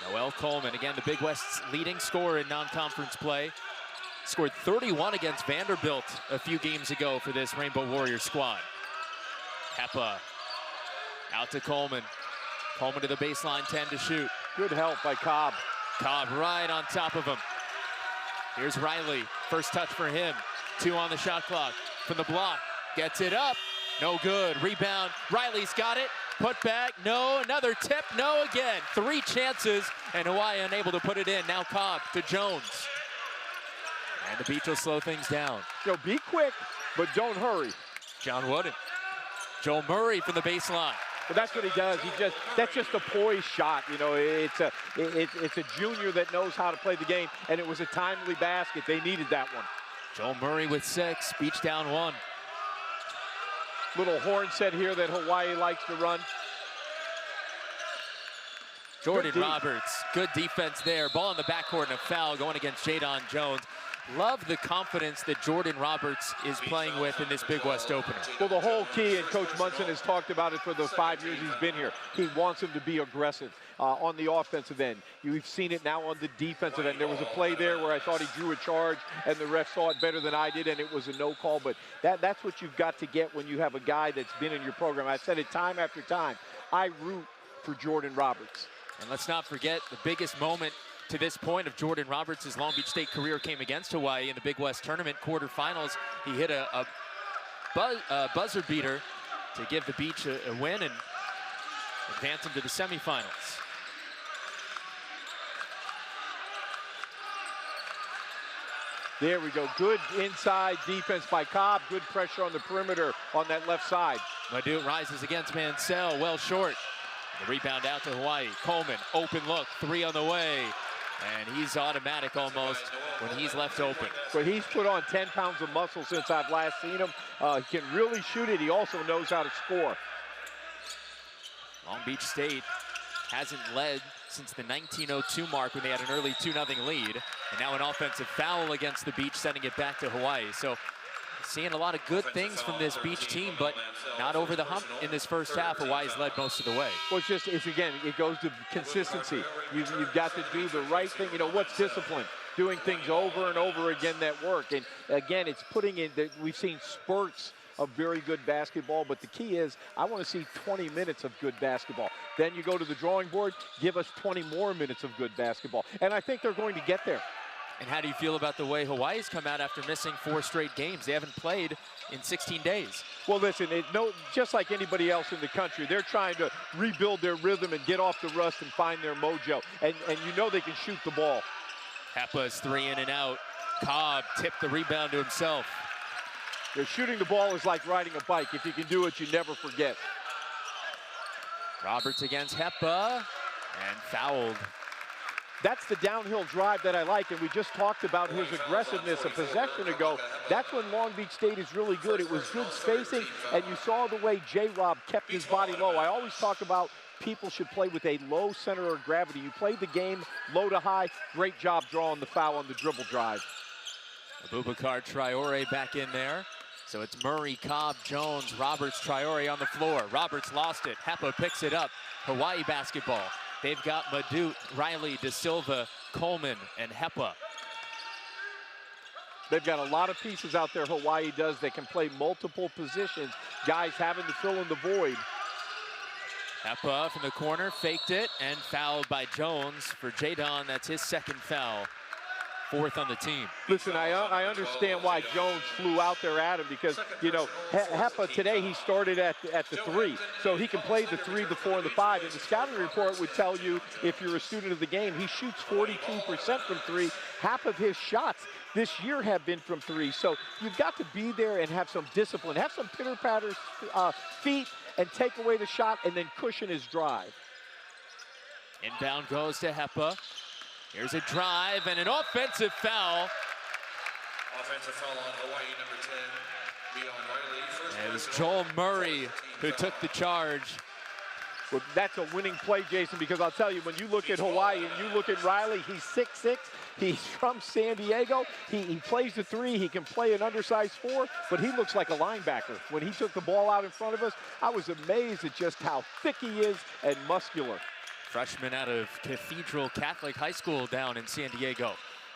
Noel Coleman, again, the Big West's leading scorer in non-conference play. Scored 31 against Vanderbilt a few games ago for this Rainbow Warriors squad. Hepa. Out to Coleman. Coleman to the baseline, 10 to shoot. Good help by Cobb. Cobb right on top of him. Here's Riley. First touch for him. 2 on the shot clock. From the block. Gets it up. No good. Rebound. Riley's got it. Put back. No. Another tip. No again. 3 chances. And Hawaii unable to put it in. Now Cobb to Jones. And the Beach will slow things down. You know, be quick, but don't hurry. John Wooden. Joel Murray from the baseline. Well, that's what he does. That's just a poised shot. You know, it's a junior that knows how to play the game, and it was a timely basket. They needed that one. Joel Murray with 6, Beach down 1. Little horn set here that Hawaii likes to run. Jordan Roberts, good defense there. Ball in the backcourt and a foul going against Jadon Jones. Love the confidence that Jordan Roberts is playing with in this Big West opener. Well, the whole key, and Coach Munson has talked about it for the 5 years he's been here, he wants him to be aggressive on the offensive end. We've seen it now on the defensive end. There was a play there where I thought he drew a charge, and the ref saw it better than I did, and it was a no call. But that's what you've got to get when you have a guy that's been in your program. I've said it time after time. I root for Jordan Roberts. And let's not forget the biggest moment to this point of Jordan Roberts' Long Beach State career came against Hawaii in the Big West Tournament quarterfinals. He hit a buzzer beater to give the Beach a win and advance them to the semifinals. There we go. Good inside defense by Cobb. Good pressure on the perimeter on that left side. Madut rises against Mansell, well short. The rebound out to Hawaii. Coleman, open look, 3 on the way. And he's automatic almost when he's left open. So he's put on 10 pounds of muscle since I've last seen him. He can really shoot it. He also knows how to score. Long Beach State hasn't led since the 1902 mark when they had an early 2-0 lead. And now an offensive foul against the Beach, sending it back to Hawaii. So seeing a lot of good things from this Beach team, but not over the hump in this first half. Hawaii's led most of the way. Well, again, it goes to consistency. You've got to do the right thing. You know, what's discipline? Doing things over and over again that work. And again, it's putting in, we've seen spurts of very good basketball, but the key is I want to see 20 minutes of good basketball. Then you go to the drawing board, give us 20 more minutes of good basketball. And I think they're going to get there. And how do you feel about the way Hawaii's come out after missing 4 straight games? They haven't played in 16 days. Well, listen, just like anybody else in the country, they're trying to rebuild their rhythm and get off the rust and find their mojo. And you know they can shoot the ball. Hepa's 3 in and out. Cobb tipped the rebound to himself. They're shooting the ball is like riding a bike. If you can do it, you never forget. Roberts against Hepa and fouled. That's the downhill drive that I like, and we just talked about his aggressiveness a possession ago. That's when Long Beach State is really good. It was good spacing, and you saw the way J-Rob kept his body low. I always talk about people should play with a low center of gravity. You play the game low to high. Great job drawing the foul on the dribble drive. Abubakar Traore back in there. So it's Murray, Cobb, Jones, Roberts, Traore on the floor. Roberts lost it. Hepa picks it up. Hawaii basketball. They've got Madut, Riley, De Silva, Coleman, and Hepa. They've got a lot of pieces out there, Hawaii does, that can play multiple positions. Guys having to fill in the void. Hepa from the corner, faked it, and fouled by Jones for Jadon. That's his second foul. 4th on the team. Listen, I understand why Jones flew out there at him because, you know, Hepa today he started at the 3. So he can play the 3, the 4, and the 5. And the scouting report would tell you, if you're a student of the game, he shoots 42% from 3. Half of his shots this year have been from 3. So you've got to be there and have some discipline, have some pitter-patter feet, and take away the shot and then cushion his drive. Inbound goes to Hepa. Here's a drive and an offensive foul. Offensive foul on Hawaii, number 10, Leon Riley. First it was Joel Murray who took the charge. Well, that's a winning play, Jason, because I'll tell you, when you look at Hawaii and you look at Riley, he's 6'6". He's from San Diego. He plays the 3. He can play an undersized 4, but he looks like a linebacker. When he took the ball out in front of us, I was amazed at just how thick he is and muscular. Freshman out of Cathedral Catholic High School down in San Diego.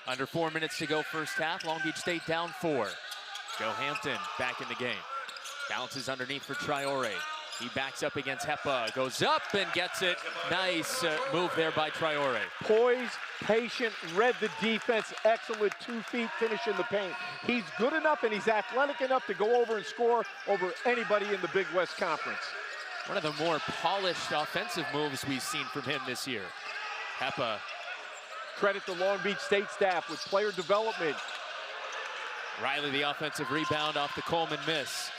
Under 4 minutes to go first half. Long Beach State down 4. Joe Hampton back in the game. Bounces underneath for Traore. He backs up against Hepa. Goes up and gets it. Nice move there by Traore. Poised, patient, read the defense. Excellent 2 feet finish in the paint. He's good enough and he's athletic enough to go over and score over anybody in the Big West Conference. One of the more polished offensive moves we've seen from him this year. Hepa. Credit the Long Beach State staff with player development. Riley the offensive rebound off the Coleman miss.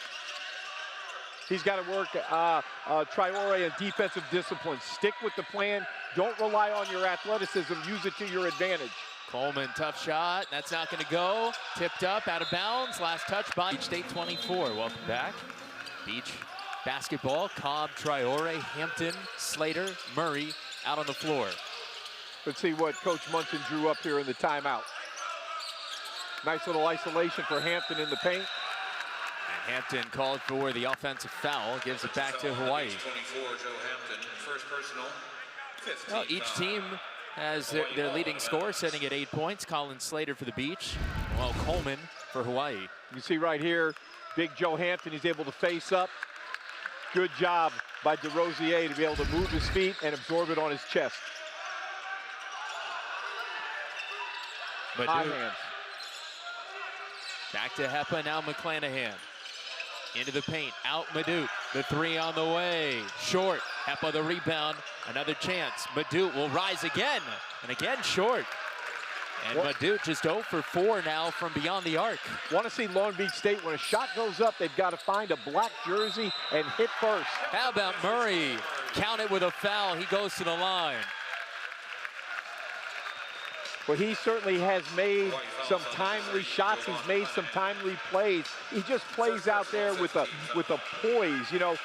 He's got to work Traore and defensive discipline. Stick with the plan. Don't rely on your athleticism. Use it to your advantage. Coleman, tough shot. That's not going to go. Tipped up, out of bounds. Last touch by Beach State 24. Welcome back. Beach basketball. Cobb, Traore, Hampton, Slater, Murray out on the floor. Let's see what Coach Munson drew up here in the timeout. Nice little isolation for Hampton in the paint. And Hampton called for the offensive foul. Gives it back to Hawaii. 24, Joe Hampton, first personal. 15 Well, each team has their leading scorer sitting at 8 points. Colin Slater for the Beach, while Coleman for Hawaii. You see right here, big Joe Hampton, he's able to face up. Good job by DeRosier to be able to move his feet and absorb it on his chest. But High hands. Back to Hepa, now McClanahan. Into the paint, out Madut. The three on the way, short. Hepa the rebound, another chance. Madut will rise again, and again short. And Madut just 0 for 4 now from beyond the arc. Want to see Long Beach State, when a shot goes up, they've got to find a black jersey and hit first. How about Murray? Count it with a foul, he goes to the line. Well, he certainly has made some timely shots. He's made some timely plays. He just plays out there with a poise. You know,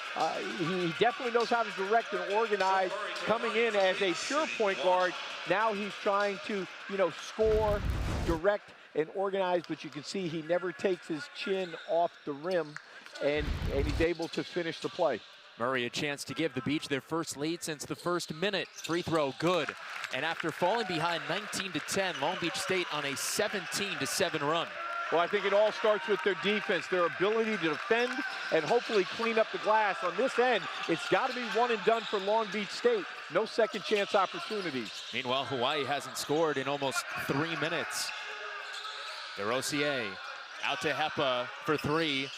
he definitely knows how to direct and organize. Coming in as a pure point guard, now he's trying to, you know, score, direct, and organize. But you can see he never takes his chin off the rim, and he's able to finish the play. Murray a chance to give the Beach their first lead since the first minute. Free throw good. And after falling behind 19-10, Long Beach State on a 17-7 run. Well, I think it all starts with their defense, their ability to defend and hopefully clean up the glass. On this end, it's got to be one and done for Long Beach State. No second chance opportunities. Meanwhile, Hawaii hasn't scored in almost 3 minutes. DeRosier out to Hepa for 3.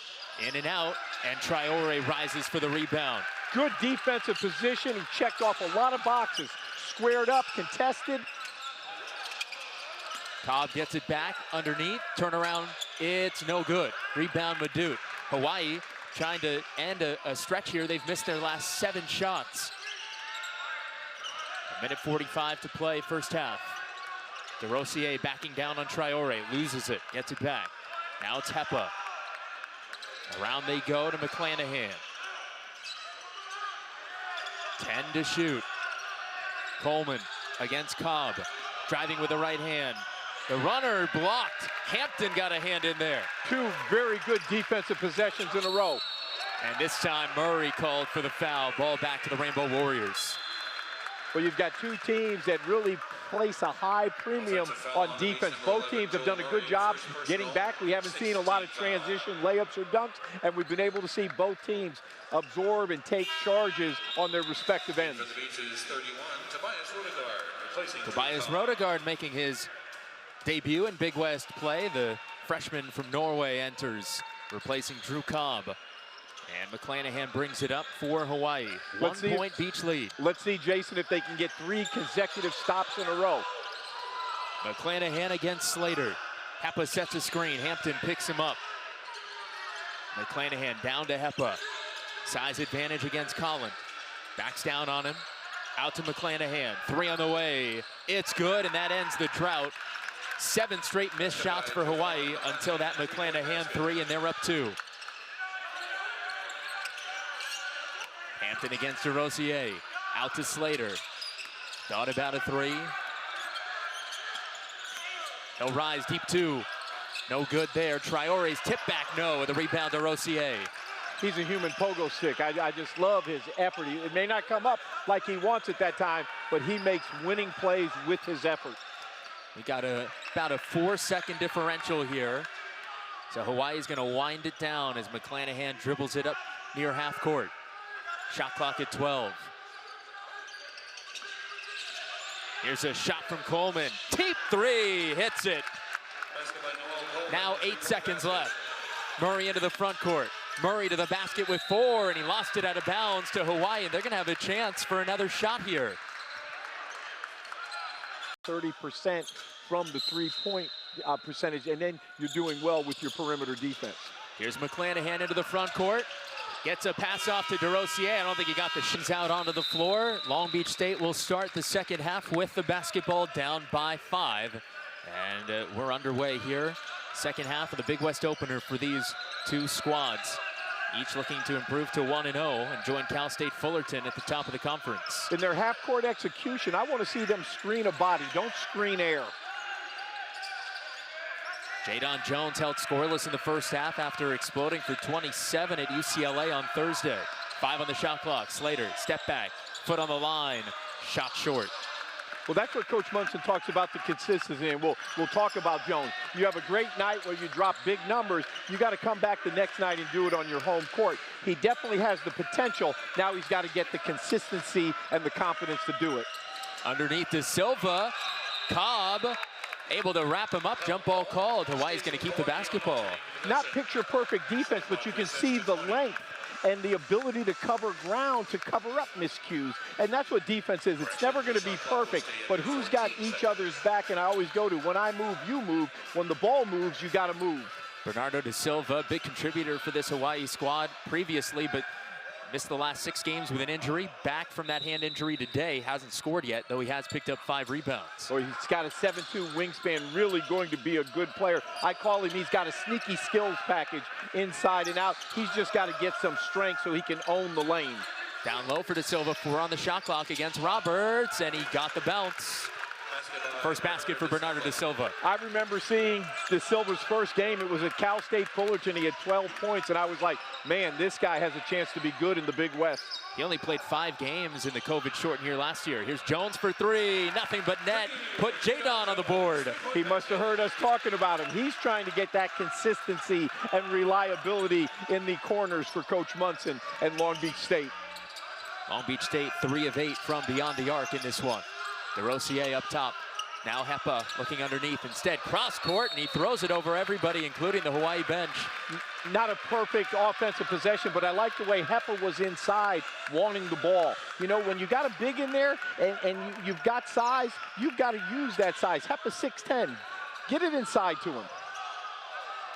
In and out, and Traore rises for the rebound. Good defensive position. He checked off a lot of boxes. Squared up, contested. Cobb gets it back underneath. Turnaround, it's no good. Rebound Madut. Hawaii trying to end a stretch here. They've missed their last 7 shots. 1:45 to play, first half. DeRosier backing down on Traore, loses it, gets it back. Now it's Hepa. Around they go to McClanahan. 10 to shoot. Coleman against Cobb. Driving with the right hand. The runner blocked. Hampton got a hand in there. 2 very good defensive possessions in a row. And this time Murray called for the foul. Ball back to the Rainbow Warriors. Well, you've got 2 teams that really place a high premium on defense. Both teams have done a good job getting back. We haven't seen a lot of transition layups or dunks, and we've been able to see both teams absorb and take charges on their respective ends. For the Beaches, 31, Tobias Rodegaard, replacing Tobias Drew Cobb. Rodegaard making his debut in Big West play. The freshman from Norway enters, replacing Drew Cobb. And McClanahan brings it up for Hawaii. 1 point Beach lead. Let's see, Jason, if they can get 3 consecutive stops in a row. McClanahan against Slater. Hepa sets a screen. Hampton picks him up. McClanahan down to Hepa. Size advantage against Collin. Backs down on him. Out to McClanahan. 3 on the way. It's good, and that ends the drought. 7 straight missed shots for Hawaii until that McClanahan 3, and they're up 2. Hampton against DeRosier. Out to Slater. Thought about a 3. He'll rise deep 2. No good there. Traore's tip back, no. The rebound to DeRosier. He's a human pogo stick. I just love his effort. It may not come up like he wants at that time, but he makes winning plays with his effort. We got about a 4-second differential here. So Hawaii's going to wind it down as McClanahan dribbles it up near half court. Shot clock at 12. Here's a shot from Coleman. Deep 3, hits it. Now 8 seconds left. Murray into the front court. Murray to the basket with 4, and he lost it out of bounds to Hawaii. And they're going to have a chance for another shot here. 30% from the 3-point percentage, and then you're doing well with your perimeter defense. Here's McClanahan into the front court. Gets a pass off to DeRosier. I don't think he got the shins out onto the floor. Long Beach State will start the second half with the basketball down by 5. And we're underway here. Second half of the Big West opener for these two squads. Each looking to improve to 1-0 and join Cal State Fullerton at the top of the conference. In their half-court execution, I want to see them screen a body. Don't screen air. Jadon Jones held scoreless in the first half after exploding for 27 at UCLA on Thursday. 5 on the shot clock. Slater, step back, foot on the line, shot short. Well, that's what Coach Munson talks about, the consistency, and we'll talk about Jones. You have a great night where you drop big numbers. You got to come back the next night and do it on your home court. He definitely has the potential. Now he's got to get the consistency and the confidence to do it. Underneath to Silva, Cobb able to wrap him up. Jump ball called. Hawaii's going to keep the basketball. Not picture-perfect defense, but you can see the length and the ability to cover ground, to cover up miscues. And that's what defense is. It's never going to be perfect, but who's got each other's back? And I always go to, when I move, you move. When the ball moves, you got to move. Bernardo da Silva, big contributor for this Hawaii squad previously, but missed the last 6 games with an injury. Back from that hand injury today. Hasn't scored yet, though he has picked up 5 rebounds. So he's got a 7'2" wingspan, really going to be a good player. I call him, he's got a sneaky skills package inside and out. He's just got to get some strength so he can own the lane. Down low for da Silva, 4 on the shot clock against Roberts, and he got the bounce. First basket for Bernardo da Silva. I remember seeing da Silva's first game. It was at Cal State Fullerton. He had 12 points, and I was like, man, this guy has a chance to be good in the Big West. He only played 5 games in the COVID-shortened year last year. Here's Jones for 3, nothing but net. Put Jadon on the board. He must have heard us talking about him. He's trying to get that consistency and reliability in the corners for Coach Munson and Long Beach State. Long Beach State 3 of 8 from beyond the arc in this one. DeRosier up top. Now Hepa looking underneath instead. Cross court, and he throws it over everybody, including the Hawaii bench. Not a perfect offensive possession, but I like the way Hepa was inside wanting the ball. You know, when you got a big in there and you've got size, you've got to use that size. Hepa's 6'10". Get it inside to him.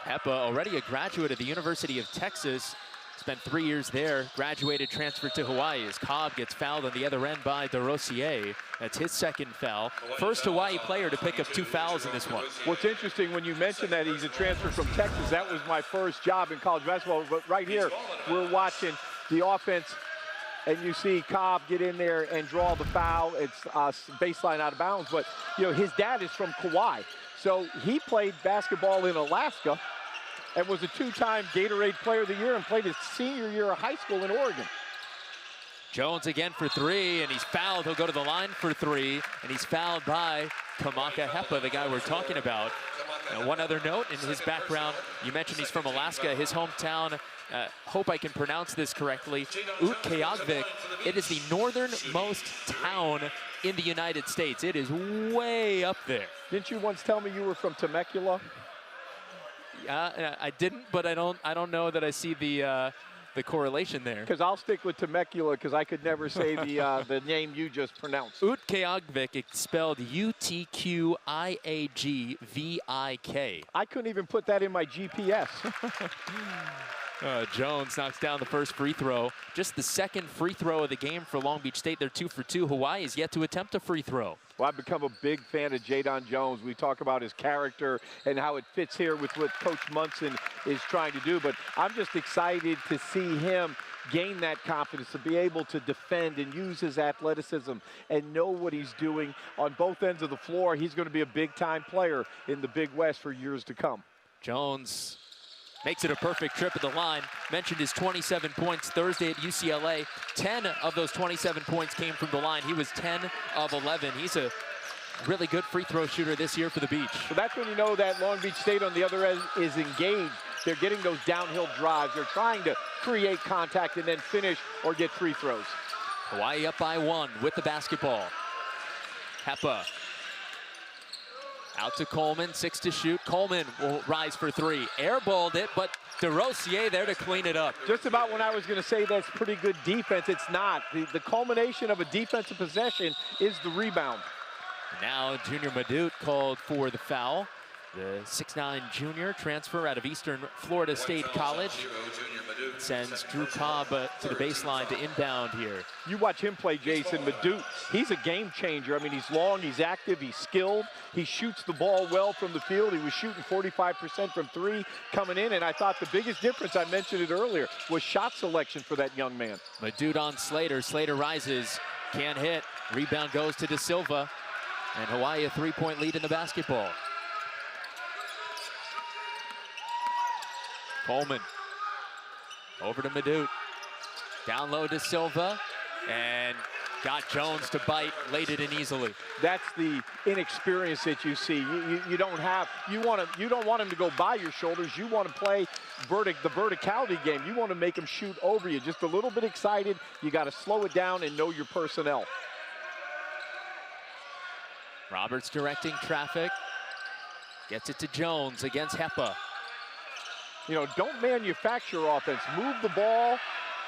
Hepa, already a graduate of the University of Texas. Spent 3 years there, graduated, transferred to Hawaii as Cobb gets fouled on the other end by DeRosier. That's his second foul. First Hawaii player to pick up 2 fouls in this one. What's interesting when you mention that he's a transfer from Texas, that was my first job in college basketball. But right here, we're watching the offense, and you see Cobb get in there and draw the foul. It's baseline out of bounds, but you know, his dad is from Kauai. So he played basketball in Alaska and was a 2-time Gatorade Player of the Year and played his senior year of high school in Oregon. Jones again for 3, and he's fouled. He'll go to the line for 3, and he's fouled by Kamaka Hepa, the guy we're talking about. One other note in his background, you mentioned he's from Alaska. His hometown, hope I can pronounce this correctly, Utqiagvik. It is the northernmost town in the United States. It is way up there. Didn't you once tell me you were from Temecula? I didn't, but I don't know that I see the correlation there. Because I'll stick with Temecula because I could never say the name you just pronounced. Utqiagvik, it's spelled Utqiagvik. I couldn't even put that in my GPS. Jones knocks down the first free throw. Just the second free throw of the game for Long Beach State. They're 2 for 2. Hawaii is yet to attempt a free throw. Well, I've become a big fan of Jadon Jones. We talk about his character and how it fits here with what Coach Munson is trying to do. But I'm just excited to see him gain that confidence, to be able to defend and use his athleticism and know what he's doing on both ends of the floor. He's going to be a big-time player in the Big West for years to come. Jones makes it a perfect trip at the line. Mentioned his 27 points Thursday at UCLA. 10 of those 27 points came from the line. He was 10 of 11. He's a really good free throw shooter this year for the Beach. So that's when you know that Long Beach State on the other end is engaged. They're getting those downhill drives. They're trying to create contact and then finish or get free throws. Hawaii up by 1 with the basketball. Hepa out to Coleman, 6 to shoot. Coleman will rise for 3. Airballed it, but DeRosier there to clean it up. Just about when I was going to say that's pretty good defense, it's not. The culmination of a defensive possession is the rebound. Now Junior Madut called for the foul. The 6'9" junior transfer out of Eastern Florida State College sends Drew Cobb to the baseline to inbound here. You watch him play, Jason Madut. He's a game changer. I mean, he's long, he's active, he's skilled. He shoots the ball well from the field. He was shooting 45% from three coming in, and I thought the biggest difference, I mentioned it earlier, was shot selection for that young man. Madut on Slater. Slater rises, can't hit. Rebound goes to De Silva, and Hawaii a three-point lead in the basketball. Coleman over to Madut. Down low to Silva, and got Jones to bite, laid it in easily. That's the inexperience that you see. You don't want him to go by your shoulders. You want to play the verticality game. You want to make him shoot over you. Just a little bit excited. You got to slow it down and know your personnel. Roberts directing traffic. Gets it to Jones against Hepa. You know, don't manufacture offense. Move the ball,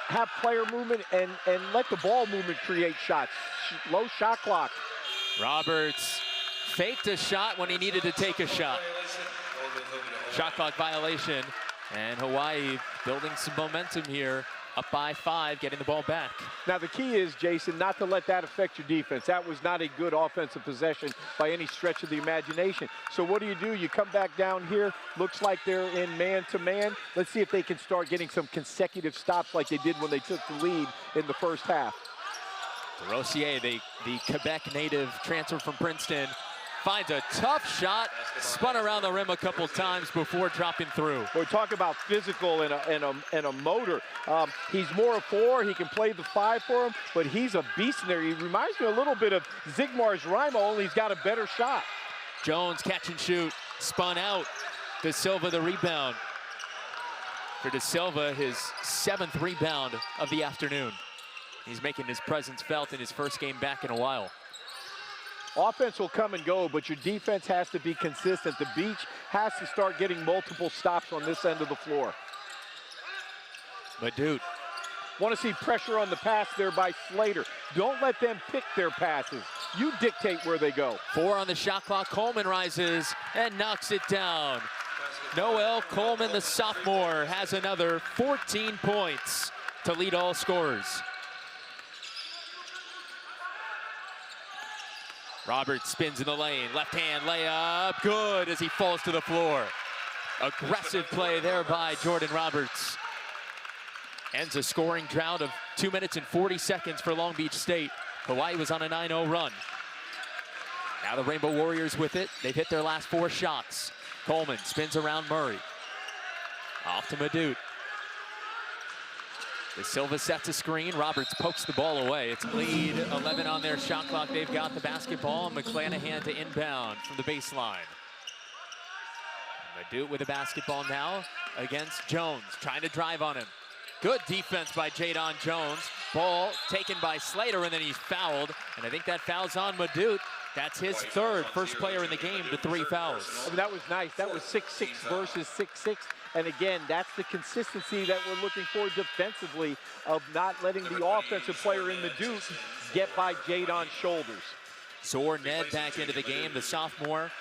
have player movement, and let the ball movement create shots. Low shot clock. Roberts faked a shot when he needed to take a shot. Shot clock violation, and Hawaii building some momentum here. Up by 5, getting the ball back. Now the key is, Jason, not to let that affect your defense. That was not a good offensive possession by any stretch of the imagination. So what do? You come back down here. Looks like they're in man-to-man. Let's see if they can start getting some consecutive stops like they did when they took the lead in the first half. Rossier, the Quebec native transfer from Princeton, finds a tough shot, spun around the rim a couple times before dropping through. We're talking about physical and a motor. He's more a 4. He can play the 5 for him, but he's a beast in there. He reminds me a little bit of Zigmar's Rimo, only he's got a better shot. Jones catch and shoot, spun out. De Silva the rebound. For De Silva, his 7th rebound of the afternoon. He's making his presence felt in his first game back in a while. Offense will come and go, but your defense has to be consistent. The Beach has to start getting multiple stops on this end of the floor. Madut. Want to see pressure on the pass there by Slater. Don't let them pick their passes. You dictate where they go. 4 on the shot clock. Coleman rises and knocks it down. Noel Coleman, the sophomore, has another 14 points to lead all scorers. Roberts spins in the lane, left hand layup, good as he falls to the floor. Aggressive play there by Jordan Roberts. Ends a scoring drought of 2 minutes and 40 seconds for Long Beach State. Hawaii was on a 9-0 run. Now the Rainbow Warriors with it. They've hit their last 4 shots. Coleman spins around Murray. Off to Madut. De Silva sets a screen. Roberts pokes the ball away. It's lead 11 on their shot clock. They've got the basketball. McClanahan to inbound from the baseline. Madut with the basketball now against Jones, trying to drive on him. Good defense by Jadon Jones. Ball taken by Slater, and then he's fouled. And I think that foul's on Madut. That's his 3rd, first player in the game to 3 fouls. I mean, that was nice. That was 6'6" versus 6'6". And again, that's the consistency that we're looking for defensively, of not letting the offensive player in Madut get by Jadon's shoulders. Zor Ned back into the game, the sophomore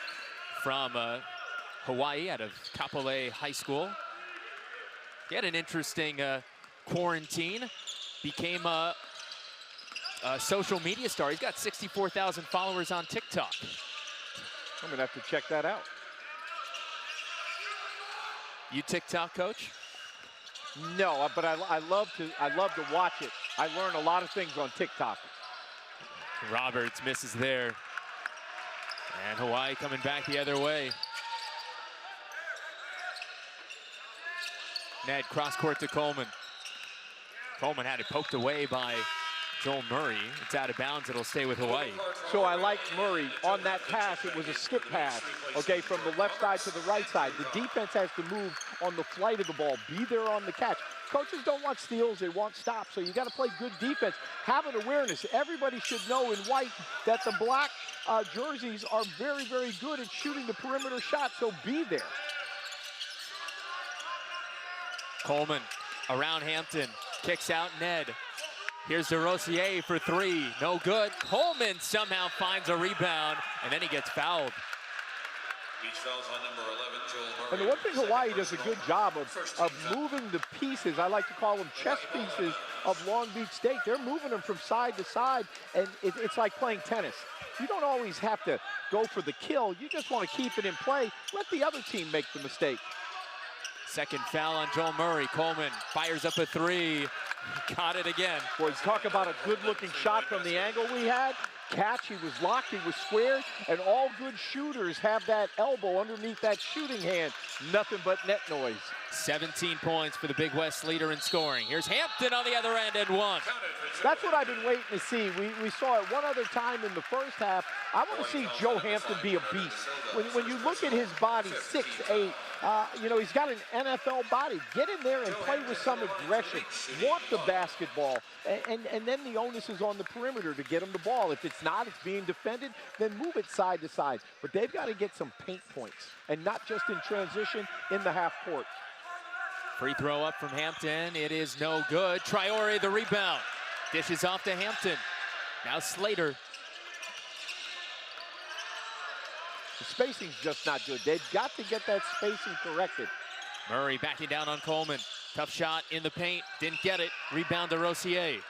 from Hawaii out of Kapolei High School. He had an interesting quarantine, became a social media star. He's got 64,000 followers on TikTok. I'm gonna have to check that out. You TikTok, coach? No, but I love to watch it. I learn a lot of things on TikTok. Roberts misses there. And Hawaii coming back the other way. Ned cross court to Coleman. Coleman had it poked away by Joel Murray. It's out of bounds. It'll stay with Hawaii. So I like Murray on that pass. It was a skip pass, okay, from the left side to the right side. The defense has to move on the flight of the ball, be there on the catch. Coaches don't want steals, they want stops, so you got to play good defense. Have an awareness. Everybody should know in white that the black jerseys are very, very good at shooting the perimeter shot, so be there. Coleman around Hampton, kicks out Ned. Here's de Rossier for 3, no good. Coleman somehow finds a rebound, and then he gets fouled. Beach fouls on number 11, Joel Murray. And the one thing Second Hawaii does a personal. good job First of team foul. moving the pieces, I like to call them chess pieces of Long Beach State. They're moving them from side to side, and it's like playing tennis. You don't always have to go for the kill. You just want to keep it in play. Let the other team make the mistake. Second foul on Joel Murray. Coleman fires up a three. Got it again. Boy, talk about a good-looking shot from the angle we had. Catch, he was locked, he was squared, and all good shooters have that elbow underneath that shooting hand. Nothing but net noise. 17 points for the Big West leader in scoring. Here's Hampton on the other end and one. That's what I've been waiting to see. We saw it one other time in the first half. I want to see Joe Hampton be a beast. When you look at his body, 6'8", you know, he's got an NFL body. Get in there and play with some aggression. Want the basketball. And then the onus is on the perimeter to get him the ball. If it's not, it's being defended, then move it side to side. But they've got to get some paint points, and not just in transition in the half court. Free throw up from Hampton. It is no good. Traore the rebound. Dishes off to Hampton. Now Slater. The spacing's just not good. They've got to get that spacing corrected. Murray backing down on Coleman. Tough shot in the paint. Didn't get it. Rebound to Rossier.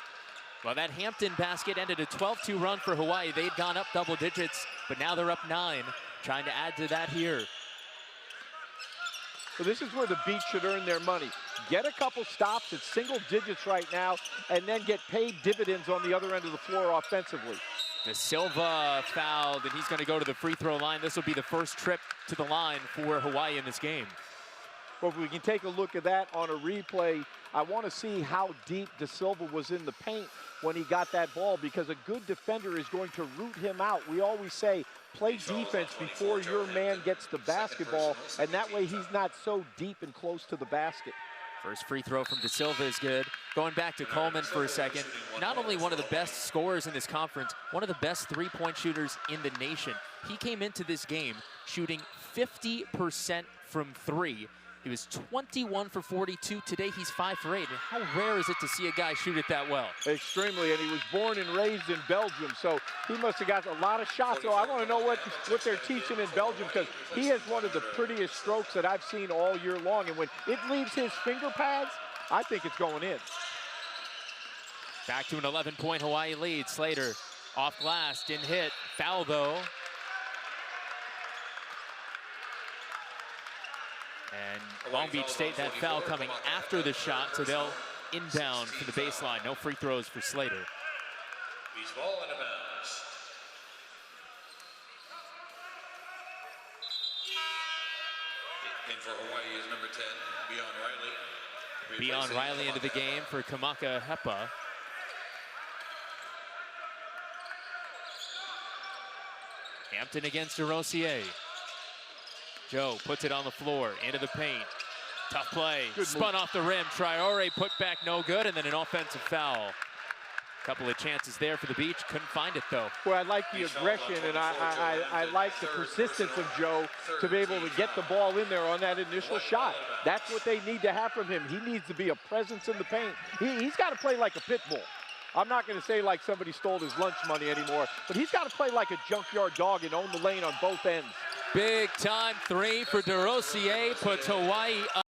Well, that Hampton basket ended a 12-2 run for Hawaii. They'd gone up double digits, but now they're up 9. Trying to add to that here. So this is where the Beach should earn their money. Get a couple stops at single digits right now, and then get paid dividends on the other end of the floor offensively. De Silva fouled, and he's going to go to the free throw line. This will be the first trip to the line for Hawaii in this game. Well, if we can take a look at that on a replay, I want to see how deep De Silva was in the paint when he got that ball, because a good defender is going to root him out. We always say, play defense before your man gets the basketball, and that way he's not so deep and close to the basket. First free throw from De Silva is good. Going back to Coleman for a second, not only one of the best scorers in this conference, one of the best three-point shooters in the nation. He came into this game shooting 50% from 3. He was 21 for 42. Today he's 5 for 8. And how rare is it to see a guy shoot it that well? Extremely, and he was born and raised in Belgium, so he must have got a lot of shots. So I want to know what they're teaching in Belgium, because he has one of the prettiest strokes that I've seen all year long. And when it leaves his finger pads, I think it's going in. Back to an 11-point Hawaii lead. Slater off glass, didn't hit. Foul though. And Long Beach State, that foul coming after the shot, so they'll inbound for the baseline. No free throws for Slater. Beach ball out of bounds. In for Hawaii is number 10, Beyond Riley. Beyond Riley into the game for Kamaka Hepa. Hampton against Rossier. Joe puts it on the floor, into the paint. Tough play, spun off the rim. Traore put back, no good, and then an offensive foul. Couple of chances there for the Beach, couldn't find it though. Well, I like the aggression, and I like the persistence of Joe to be able to get the ball in there on that initial shot. That's what they need to have from him. He needs to be a presence in the paint. He's got to play like a pit bull. I'm not going to say like somebody stole his lunch money anymore, but he's got to play like a junkyard dog and own the lane on both ends. Big time 3 for DeRossier, puts Hawaii up.